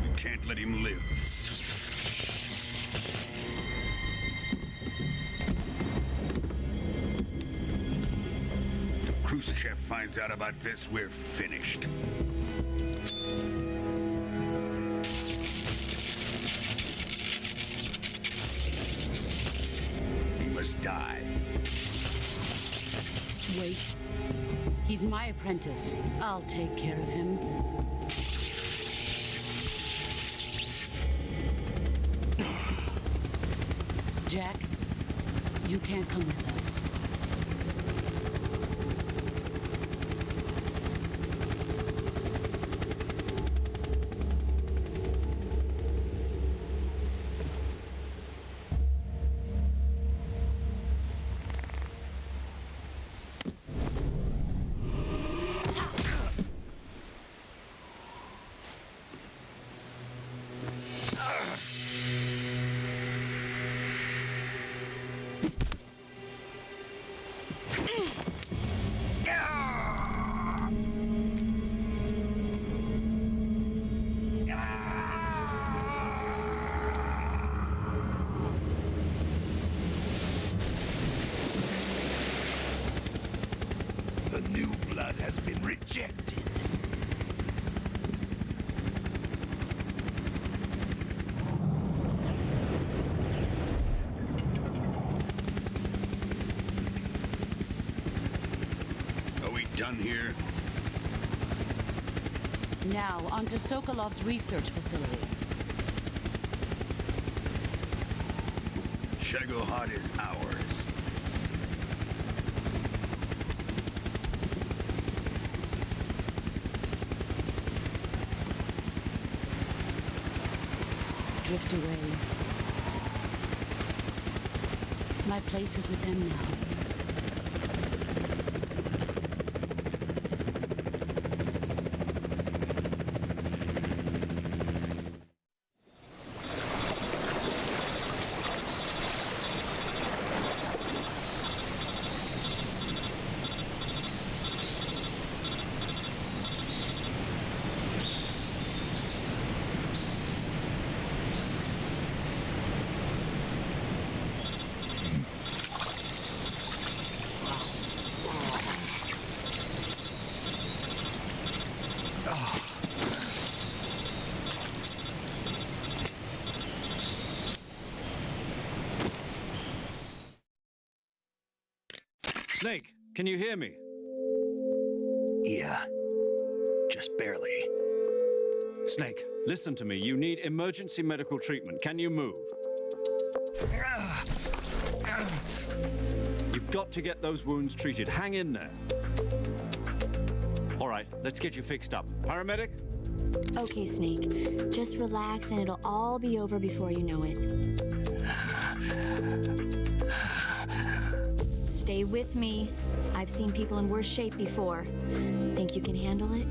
We can't let him live. If Khrushchev finds out about this, we're finished. He must die. Wait. He's my apprentice. I'll take care of him. Jack, you can't come with us. The new blood has been rejected. Are we done here? Now, on to Sokolov's research facility. Shagohod is ours. Drift away. My place is with them now. Snake, can you hear me? Yeah. Just barely. Snake, listen to me. You need emergency medical treatment. Can you move? You've got to get those wounds treated. Hang in there. All right, let's get you fixed up. Paramedic? Okay, Snake. Just relax and it'll all be over before you know it. Stay with me. I've seen people in worse shape before. Think you can handle it?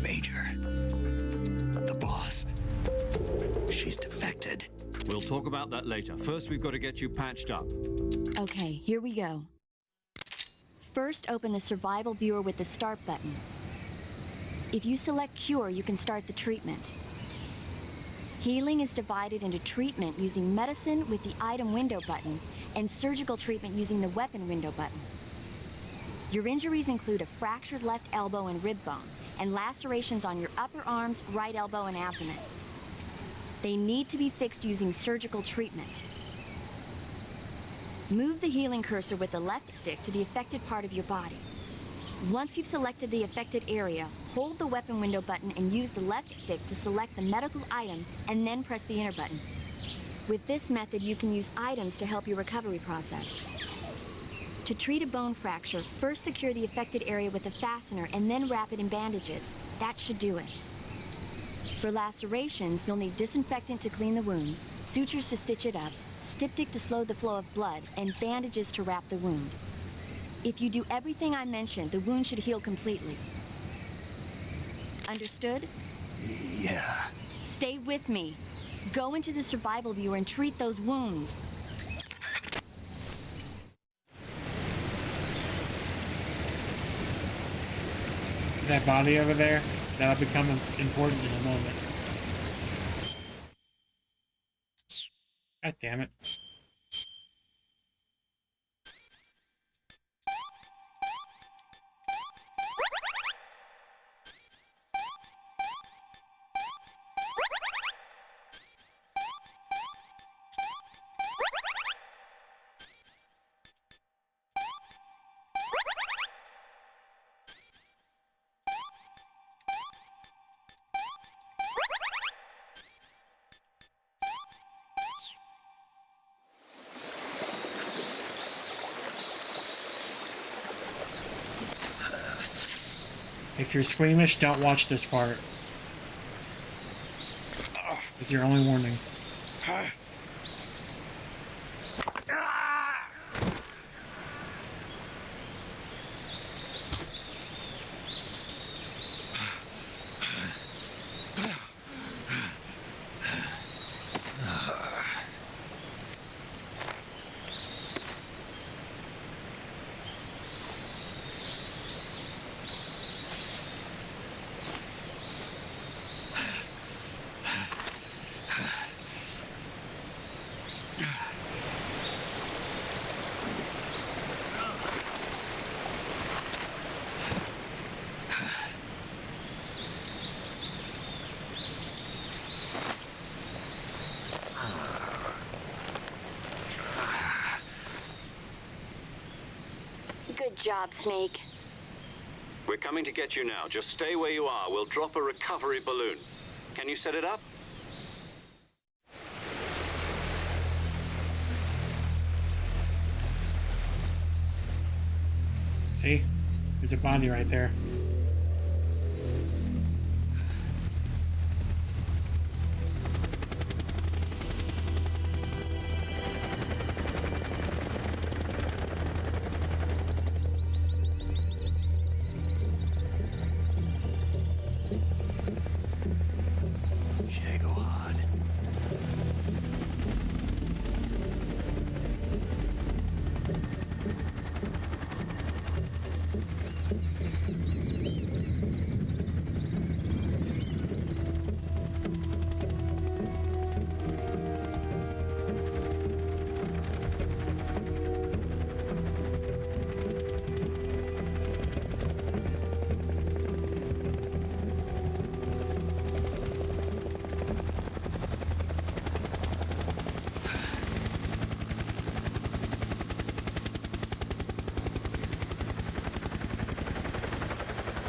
Major. The boss. She's defected. We'll talk about that later. First, we've got to get you patched up. Okay, here we go. First, open the survival viewer with the start button. If you select cure, you can start the treatment. Healing is divided into treatment using medicine with the item window button and surgical treatment using the weapon window button. Your injuries include a fractured left elbow and rib bone and lacerations on your upper arms, right elbow, and abdomen. They need to be fixed using surgical treatment. Move the healing cursor with the left stick to the affected part of your body. Once you've selected the affected area, hold the weapon window button and use the left stick to select the medical item and then press the enter button. With this method, you can use items to help your recovery process. To treat a bone fracture, first secure the affected area with a fastener and then wrap it in bandages. That should do it. For lacerations, you'll need disinfectant to clean the wound, sutures to stitch it up, styptic to slow the flow of blood, and bandages to wrap the wound. If you do everything I mentioned, the wound should heal completely. Understood? Yeah. Stay with me. Go into the survival viewer and treat those wounds. That body over there, that'll become important in a moment. God damn it. If you're squeamish, don't watch this part. It's your only warning. job, Snake. We're coming to get you now. Just stay where you are. We'll drop a recovery balloon. Can you set it up? See? There's a body right there.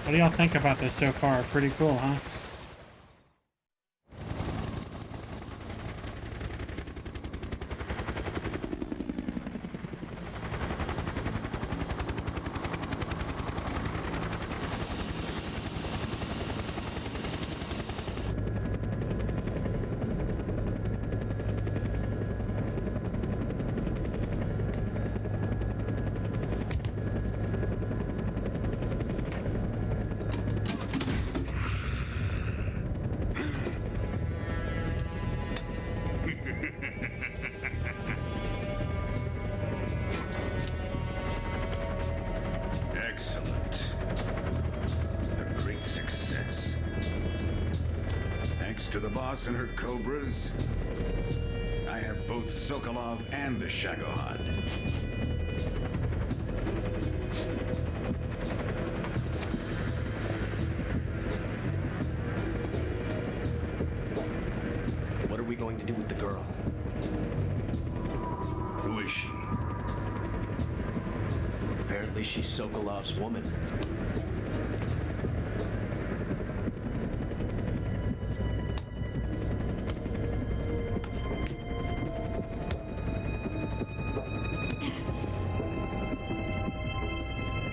What do y'all think about this so far? Pretty cool, huh? Excellent. A great success. Thanks to the boss and her cobras, I have both Sokolov and the Shagohod. What are we going to do with the girl? Who is she? Apparently she's Sokolov's woman.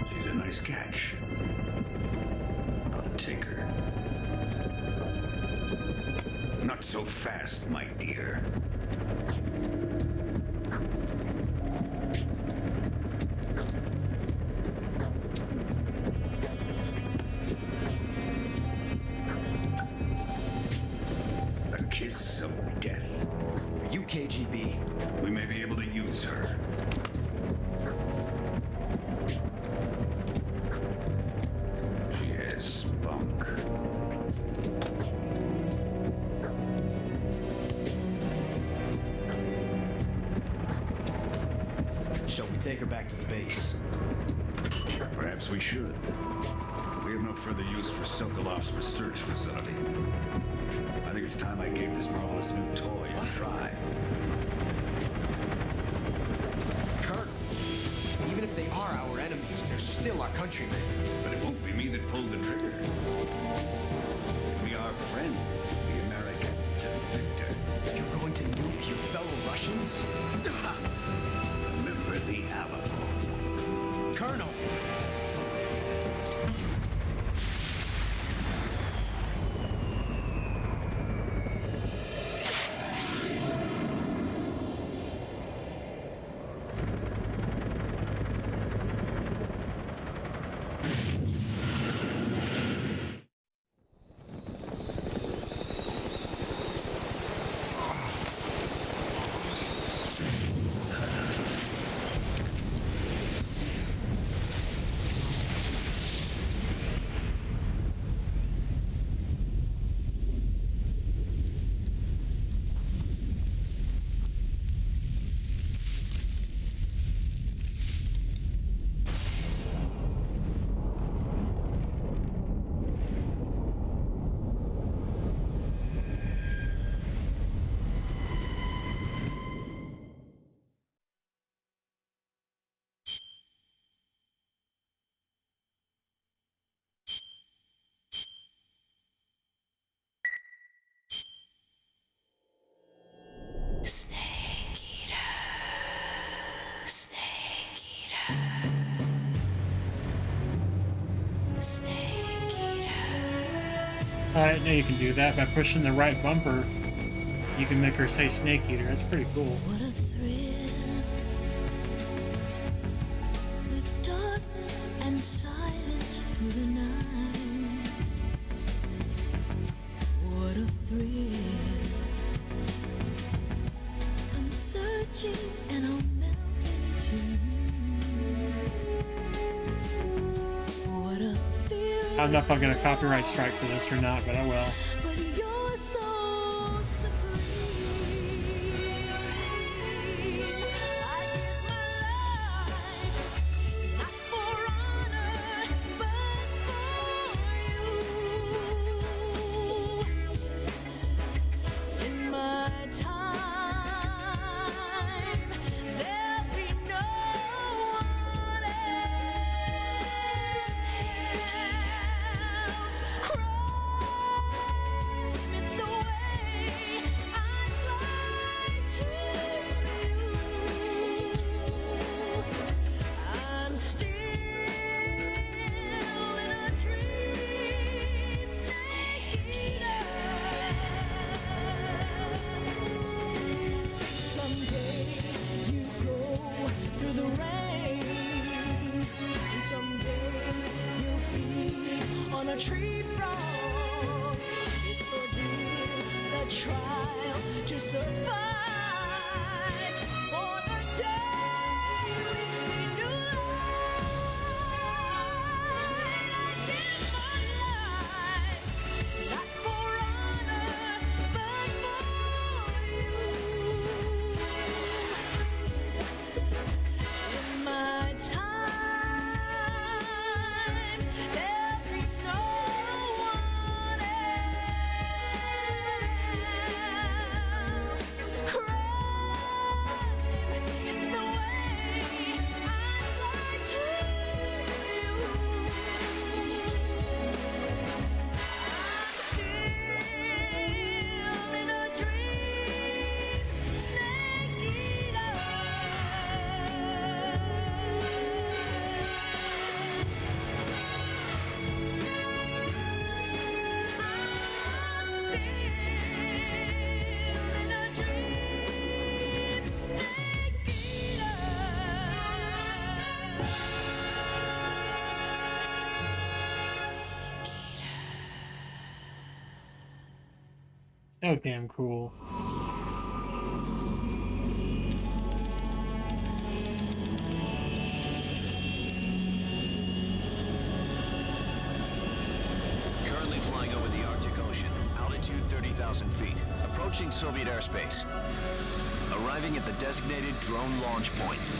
She's a nice catch. I'll take her. Not so fast, my dear. A kiss of death. Are you KGB? We may be able to use her. She has spunk. Shall we take her back to the base? Perhaps we should. We have no further use for Sokolov's research facility. I think it's time I gave this marvelous new toy a try. Colonel, even if they are our enemies, they're still our countrymen. But it won't be me that pulled the trigger. It'll be our friend, the American defector. You're going to nuke your fellow Russians? Remember the Alamo. Colonel! I know you can do that by pushing the right bumper. You can make her say Snake Eater. That's pretty cool. What a thrill, with darkness and silence through the night. What a thrill. I'm searching and I'll melt into you. What a feeling. I don't know if I'm gonna copyright strike for this or not, but I will. But you're so supreme. I give my life, not for honor, but for you. In my time, there'll be no one else. It's the way I fly to you. I'm still in a dream, snake eater. Someday you go through the rain, and someday you'll feed on a tree frog. It's ordeal, the trial to survive. For the day we see new light, I give my life, not for honor, but for you. In my time, there'll be no one else. Crime, it's the way I fly to you. I'm still in a dream, snake eater. I'm still in a dream, snake eater. So damn cool. Currently flying over the Arctic Ocean, altitude 30,000 feet, approaching Soviet airspace. Arriving at the designated drone launch point.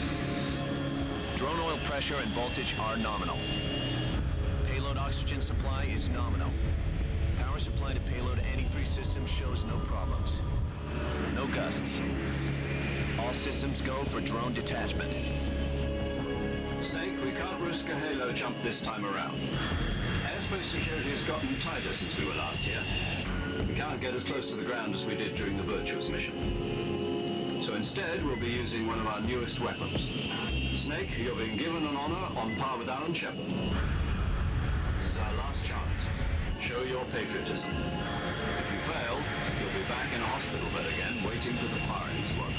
Drone oil pressure and voltage are nominal. Payload oxygen supply is nominal. Power supply to payload antifreeze system shows no problems. No gusts. All systems go for drone detachment. Snake, we can't risk a halo jump this time around. Airspace security has gotten tighter since we were last here. We can't get as close to the ground as we did during the Virtuous mission. So instead, we'll be using one of our newest weapons. Snake, you're being given an honor on par with Alan Shepard. This is our last chance. Show your patriotism. If you fail, you'll be back in a hospital bed again, waiting for the firing squad.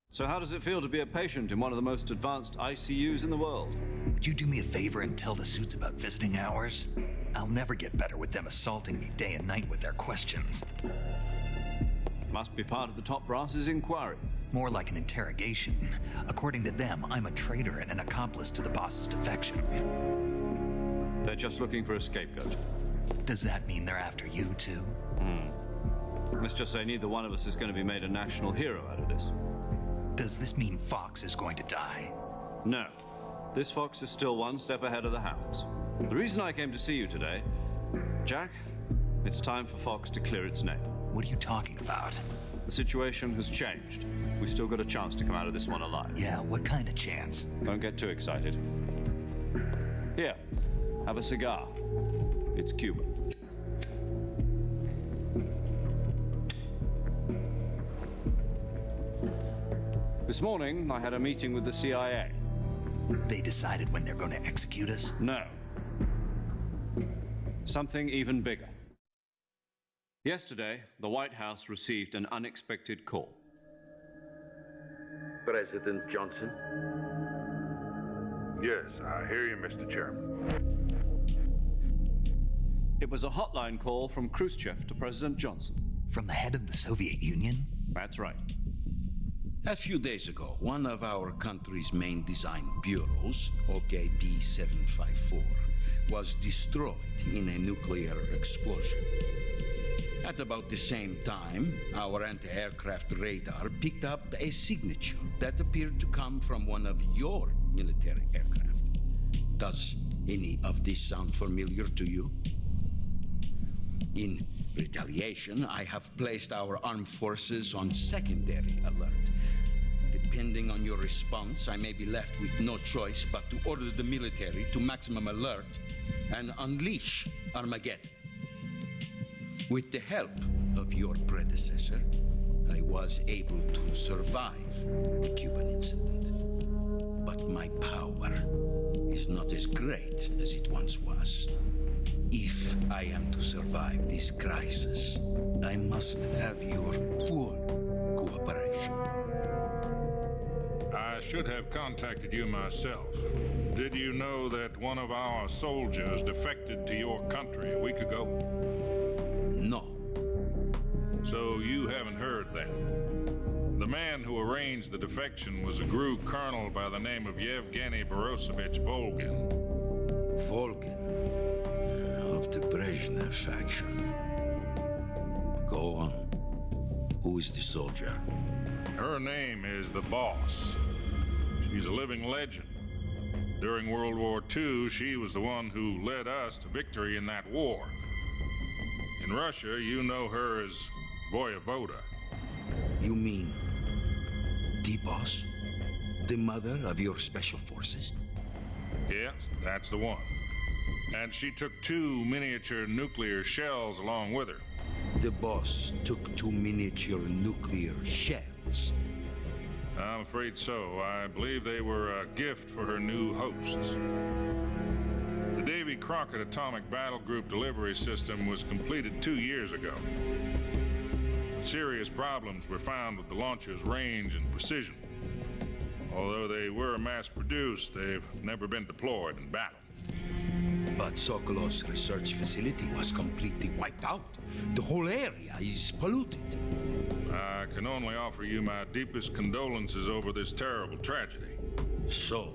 So how does it feel to be a patient in one of the most advanced ICUs in the world? Would you do me a favor and tell the suits about visiting hours? I'll never get better with them assaulting me day and night with their questions. Must be part of the top brass's inquiry. More like an interrogation. According to them, I'm a traitor and an accomplice to the boss's defection. They're just looking for a scapegoat. Does that mean they're after you, too? Let's just say neither one of us is going to be made a national hero out of this. Does this mean Fox is going to die? No. This fox is still one step ahead of the hounds. The reason I came to see you today, Jack, it's time for Fox to clear its name. What are you talking about? The situation has changed. We've still got a chance to come out of this one alive. Yeah, what kind of chance? Don't get too excited. Here, have a cigar. It's Cuban. This morning, I had a meeting with the CIA. They decided when they're going to execute us? No. Something even bigger. Yesterday, the White House received an unexpected call. President Johnson? Yes, I hear you, Mr. Chairman. It was a hotline call from Khrushchev to President Johnson. From the head of the Soviet Union? That's right. A few days ago, one of our country's main design bureaus, OKB-754, was destroyed in a nuclear explosion. At about the same time, our anti-aircraft radar picked up a signature that appeared to come from one of your military aircraft. Does any of this sound familiar to you? In retaliation, I have placed our armed forces on secondary alert. Depending on your response, I may be left with no choice but to order the military to maximum alert and unleash Armageddon. With the help of your predecessor, I was able to survive the Cuban incident. But my power is not as great as it once was. If I am to survive this crisis, I must have your full cooperation. I should have contacted you myself. Did you know that one of our soldiers defected to your country a week ago? No. So you haven't heard then. The man who arranged the defection was a GRU colonel by the name of Yevgeny Borosovich Volgin. Volgin? Of the Brezhnev faction. Go on. Who is the soldier? Her name is the Boss. She's a living legend. During World War II, she was the one who led us to victory in that war. In Russia, you know her as Voyevoda. You mean the Boss? The mother of your special forces? Yes, that's the one. And she took 2 miniature nuclear shells along with her. The Boss took 2 miniature nuclear shells? I'm afraid so. I believe they were a gift for her new hosts. The Davy Crockett Atomic Battle Group delivery system was completed 2 years ago. Serious problems were found with the launcher's range and precision. Although they were mass-produced, they've never been deployed in battle. But Sokolov's research facility was completely wiped out. The whole area is polluted. I can only offer you my deepest condolences over this terrible tragedy. So,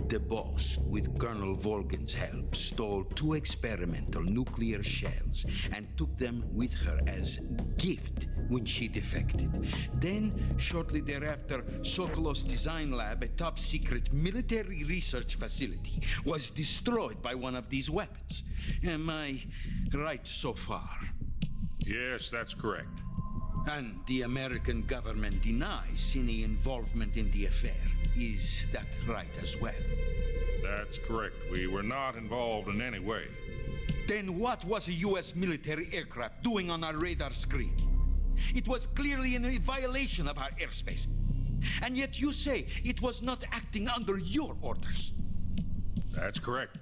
the Boss, with Colonel Volgin's help, stole 2 experimental nuclear shells and took them with her as gift when she defected. Then, shortly thereafter, Sokolov's design lab, a top-secret military research facility, was destroyed by one of these weapons. Am I right so far? Yes, that's correct. And the American government denies any involvement in the affair. Is that right as well? That's correct. We were not involved in any way. Then what was a U.S. military aircraft doing on our radar screen? It was clearly in a violation of our airspace. And yet you say it was not acting under your orders. That's correct.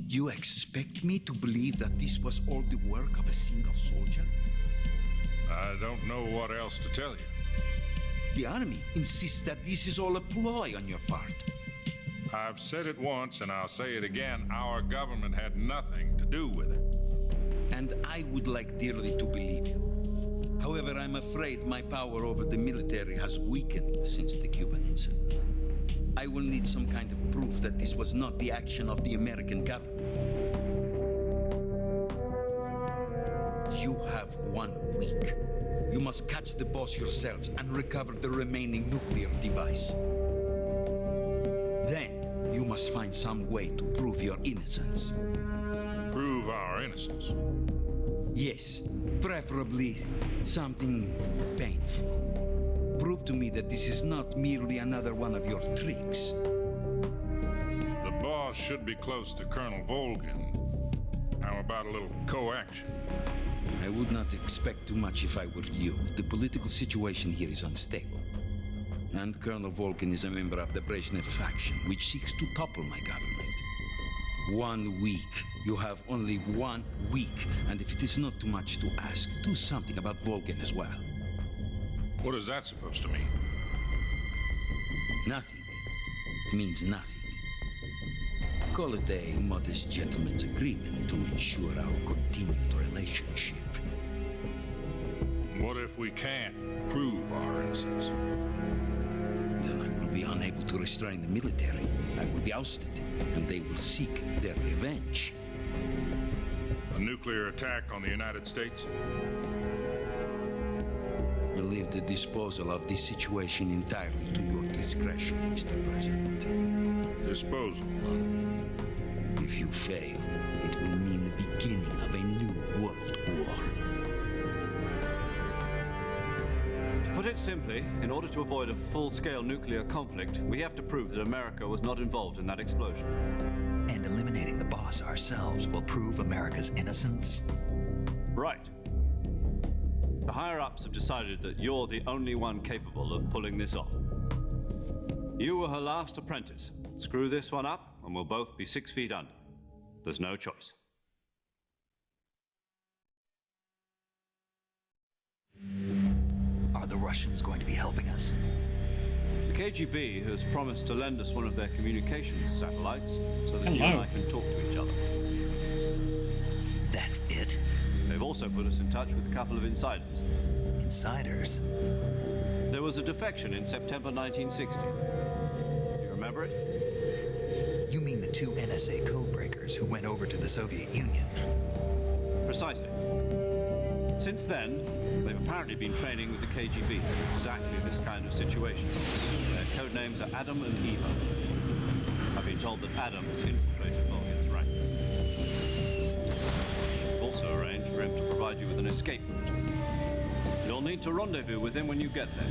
You expect me to believe that this was all the work of a single soldier? I don't know what else to tell you. The Army insists that this is all a ploy on your part. I've said it once and I'll say it again. Our government had nothing to do with it. And I would like dearly to believe you. However, I'm afraid my power over the military has weakened since the Cuban incident. I will need some kind of proof that this was not the action of the American government. You have 1 week. You must catch the Boss yourselves and recover the remaining nuclear device. Then, you must find some way to prove your innocence. Prove our innocence? Yes, preferably something painful. Prove to me that this is not merely another one of your tricks. The Boss should be close to Colonel Volgin. How about a little co-action? I would not expect too much if I were you. The political situation here is unstable. And Colonel Volkin is a member of the Brezhnev faction, which seeks to topple my government. 1 week. You have only 1 week, and if it is not too much to ask, do something about Volkin as well. What is that supposed to mean? Nothing. It means nothing. Call it a modest gentleman's agreement to ensure our continued relationship. What if we can't prove our innocence? Then I will be unable to restrain the military. I will be ousted, and they will seek their revenge. A nuclear attack on the United States? I leave the disposal of this situation entirely to your discretion, Mr. President. Disposal, huh? If you fail, it will mean the beginning of a new world war. To put it simply, in order to avoid a full-scale nuclear conflict, we have to prove that America was not involved in that explosion. And eliminating the boss ourselves will prove America's innocence? Right. The higher-ups have decided that you're the only one capable of pulling this off. You were her last apprentice. Screw this one up, and we'll both be 6 feet under. There's no choice. Are the Russians going to be helping us? The KGB has promised to lend us one of their communications satellites so that you and I can talk to each other. That's it? They've also put us in touch with a couple of insiders. Insiders? There was a defection in September 1960. Do you remember it? You mean the 2 NSA codebreakers who went over to the Soviet Union? Precisely. Since then, they've apparently been training with the KGB in exactly this kind of situation. Their code names are Adam and Eva. I've been told that Adam has infiltrated Volgin's ranks. We've also arranged for him to provide you with an escape route. You'll need to rendezvous with him when you get there.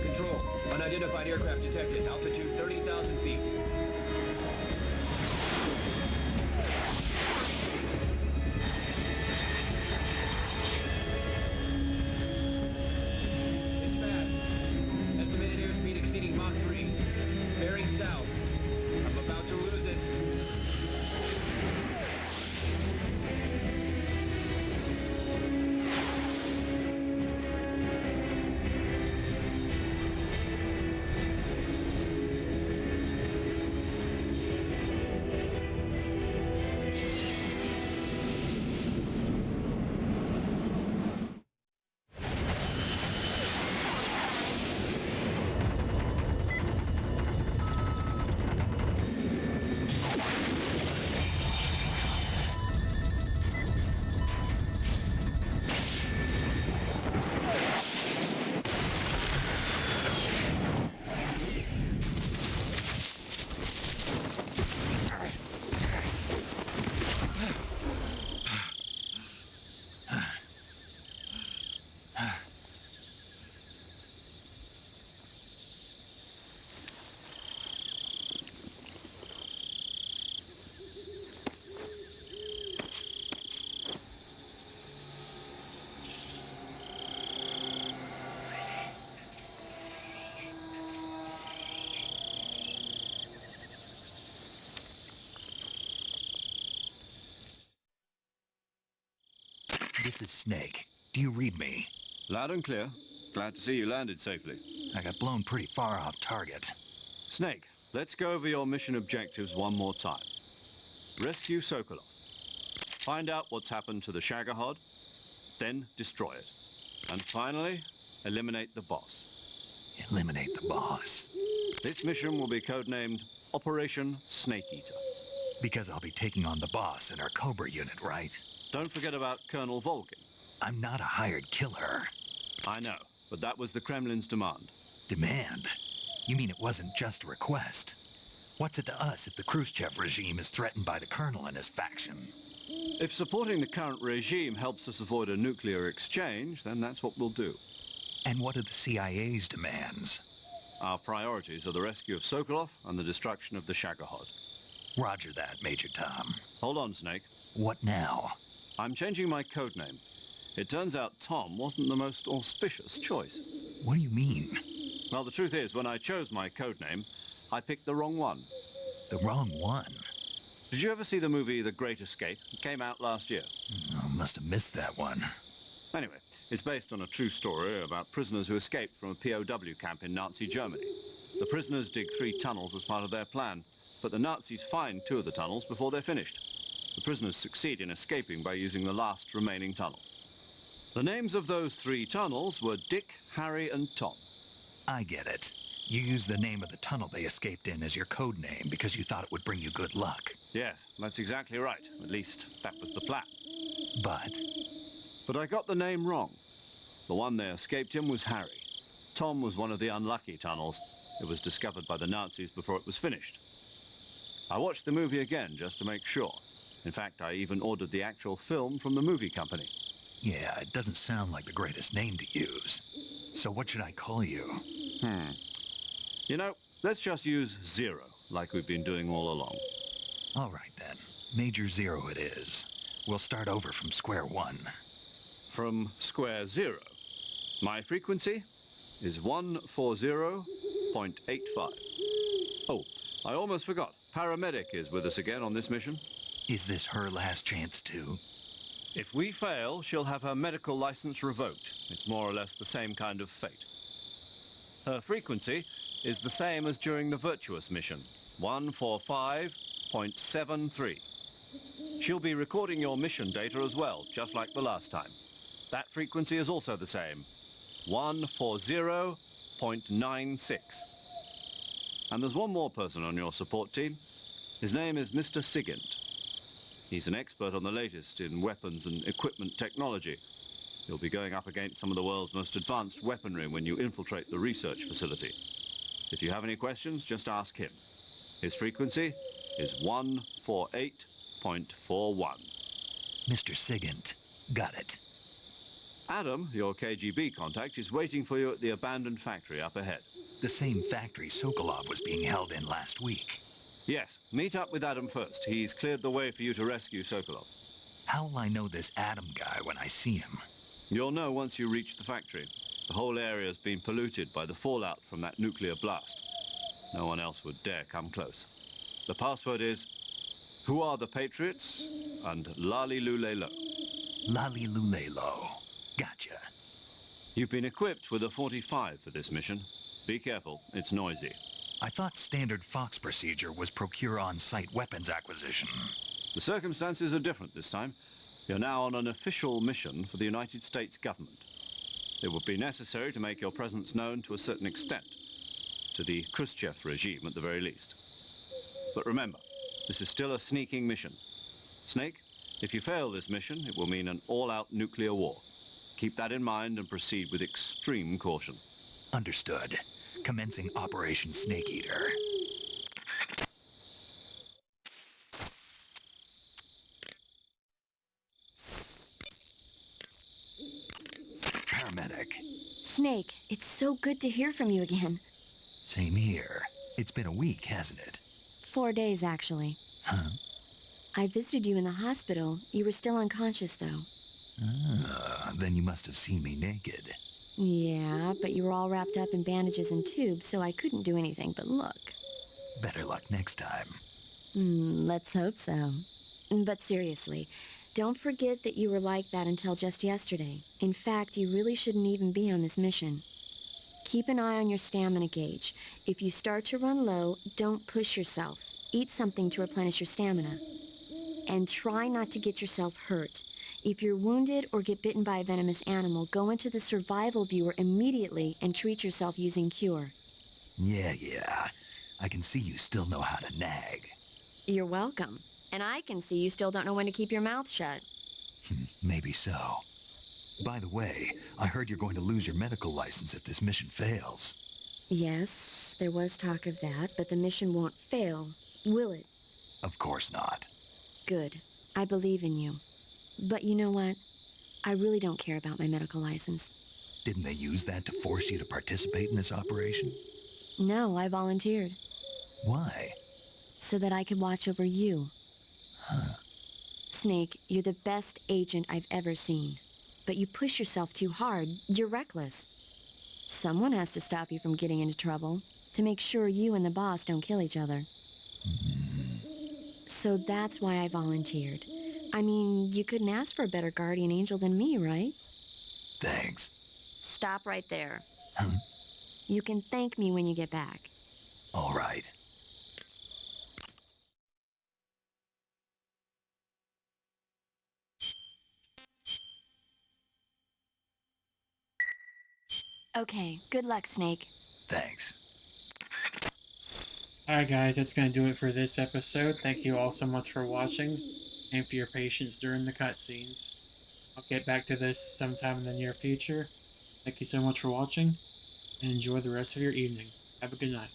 Control. Unidentified aircraft detected. Altitude 30,000 feet. It's fast. Estimated airspeed exceeding Mach 3. Bearing south. I'm about to lose it. This is Snake. Do you read me? Loud and clear. Glad to see you landed safely. I got blown pretty far off target. Snake, let's go over your mission objectives one more time. Rescue Sokolov. Find out what's happened to the Shagohod, then destroy it. And finally, eliminate the boss. Eliminate the boss? This mission will be codenamed Operation Snake Eater. Because I'll be taking on the boss in our Cobra unit, right? Don't forget about Colonel Volkin. I'm not a hired killer. I know, but that was the Kremlin's demand. Demand? You mean it wasn't just a request? What's it to us if the Khrushchev regime is threatened by the Colonel and his faction? If supporting the current regime helps us avoid a nuclear exchange, then that's what we'll do. And what are the CIA's demands? Our priorities are the rescue of Sokolov and the destruction of the Shagohod. Roger that, Major Tom. Hold on, Snake. What now? I'm changing my codename. It turns out Tom wasn't the most auspicious choice. What do you mean? Well, the truth is, when I chose my codename, I picked the wrong one. The wrong one? Did you ever see the movie The Great Escape? It came out last year. I must have missed that one. Anyway, it's based on a true story about prisoners who escaped from a POW camp in Nazi Germany. The prisoners dig 3 tunnels as part of their plan, but the Nazis find 2 of the tunnels before they're finished. The prisoners succeed in escaping by using the last remaining tunnel. The names of those 3 tunnels were Dick, Harry, and Tom. I get it. You used the name of the tunnel they escaped in as your code name because you thought it would bring you good luck. Yes, that's exactly right. At least, that was the plan. But I got the name wrong. The one they escaped in was Harry. Tom was one of the unlucky tunnels. It was discovered by the Nazis before it was finished. I watched the movie again just to make sure. In fact, I even ordered the actual film from the movie company. Yeah, it doesn't sound like the greatest name to use. So what should I call you? You know, let's just use Zero, like we've been doing all along. All right, then. Major Zero it is. We'll start over from square one. From square zero. My frequency is 140.85. Oh, I almost forgot. Paramedic is with us again on this mission. Is this her last chance, too? If we fail, she'll have her medical license revoked. It's more or less the same kind of fate. Her frequency is the same as during the Virtuous mission, 145.73. She'll be recording your mission data as well, just like the last time. That frequency is also the same, 140.96. And there's one more person on your support team. His name is Mr. Sigint. He's an expert on the latest in weapons and equipment technology. You'll be going up against some of the world's most advanced weaponry when you infiltrate the research facility. If you have any questions, just ask him. His frequency is 148.41. Mr. Sigint. Got it. Adam, your KGB contact, is waiting for you at the abandoned factory up ahead. The same factory Sokolov was being held in last week. Yes, meet up with Adam first. He's cleared the way for you to rescue Sokolov. How will I know this Adam guy when I see him? You'll know once you reach the factory. The whole area's been polluted by the fallout from that nuclear blast. No one else would dare come close. The password is, "Who are the Patriots?" and "Lali Lule Lo." Lali Lule Lo. Gotcha. You've been equipped with a 45 for this mission. Be careful, it's noisy. I thought standard Fox procedure was procure on-site weapons acquisition. The circumstances are different this time. You're now on an official mission for the United States government. It would be necessary to make your presence known to a certain extent, to the Khrushchev regime at the very least. But remember, this is still a sneaking mission. Snake, if you fail this mission, it will mean an all-out nuclear war. Keep that in mind and proceed with extreme caution. Understood. Commencing Operation Snake Eater. Paramedic. Snake, it's so good to hear from you again. Same here. It's been a week, hasn't it? 4 days, actually. Huh? I visited you in the hospital. You were still unconscious, though. Then you must have seen me naked. Yeah, but you were all wrapped up in bandages and tubes, so I couldn't do anything but look. Better luck next time. Let's hope so. But seriously, don't forget that you were like that until just yesterday. In fact, you really shouldn't even be on this mission. Keep an eye on your stamina gauge. If you start to run low, don't push yourself. Eat something to replenish your stamina. And try not to get yourself hurt. If you're wounded or get bitten by a venomous animal, go into the survival viewer immediately and treat yourself using Cure. Yeah. I can see you still know how to nag. You're welcome. And I can see you still don't know when to keep your mouth shut. Maybe so. By the way, I heard you're going to lose your medical license if this mission fails. Yes, there was talk of that, but the mission won't fail, will it? Of course not. Good. I believe in you. But you know what? I really don't care about my medical license. Didn't they use that to force you to participate in this operation? No, I volunteered. Why? So that I could watch over you. Huh. Snake, you're the best agent I've ever seen. But you push yourself too hard. You're reckless. Someone has to stop you from getting into trouble, to make sure you and the boss don't kill each other. So that's why I volunteered. I mean, you couldn't ask for a better guardian angel than me, right? Thanks. Stop right there. Huh? You can thank me when you get back. All right. Okay, good luck, Snake. Thanks. Alright guys, that's going to do it for this episode. Thank you all so much for watching, and for your patience during the cutscenes. I'll get back to this sometime in the near future. Thank you so much for watching, and enjoy the rest of your evening. Have a good night.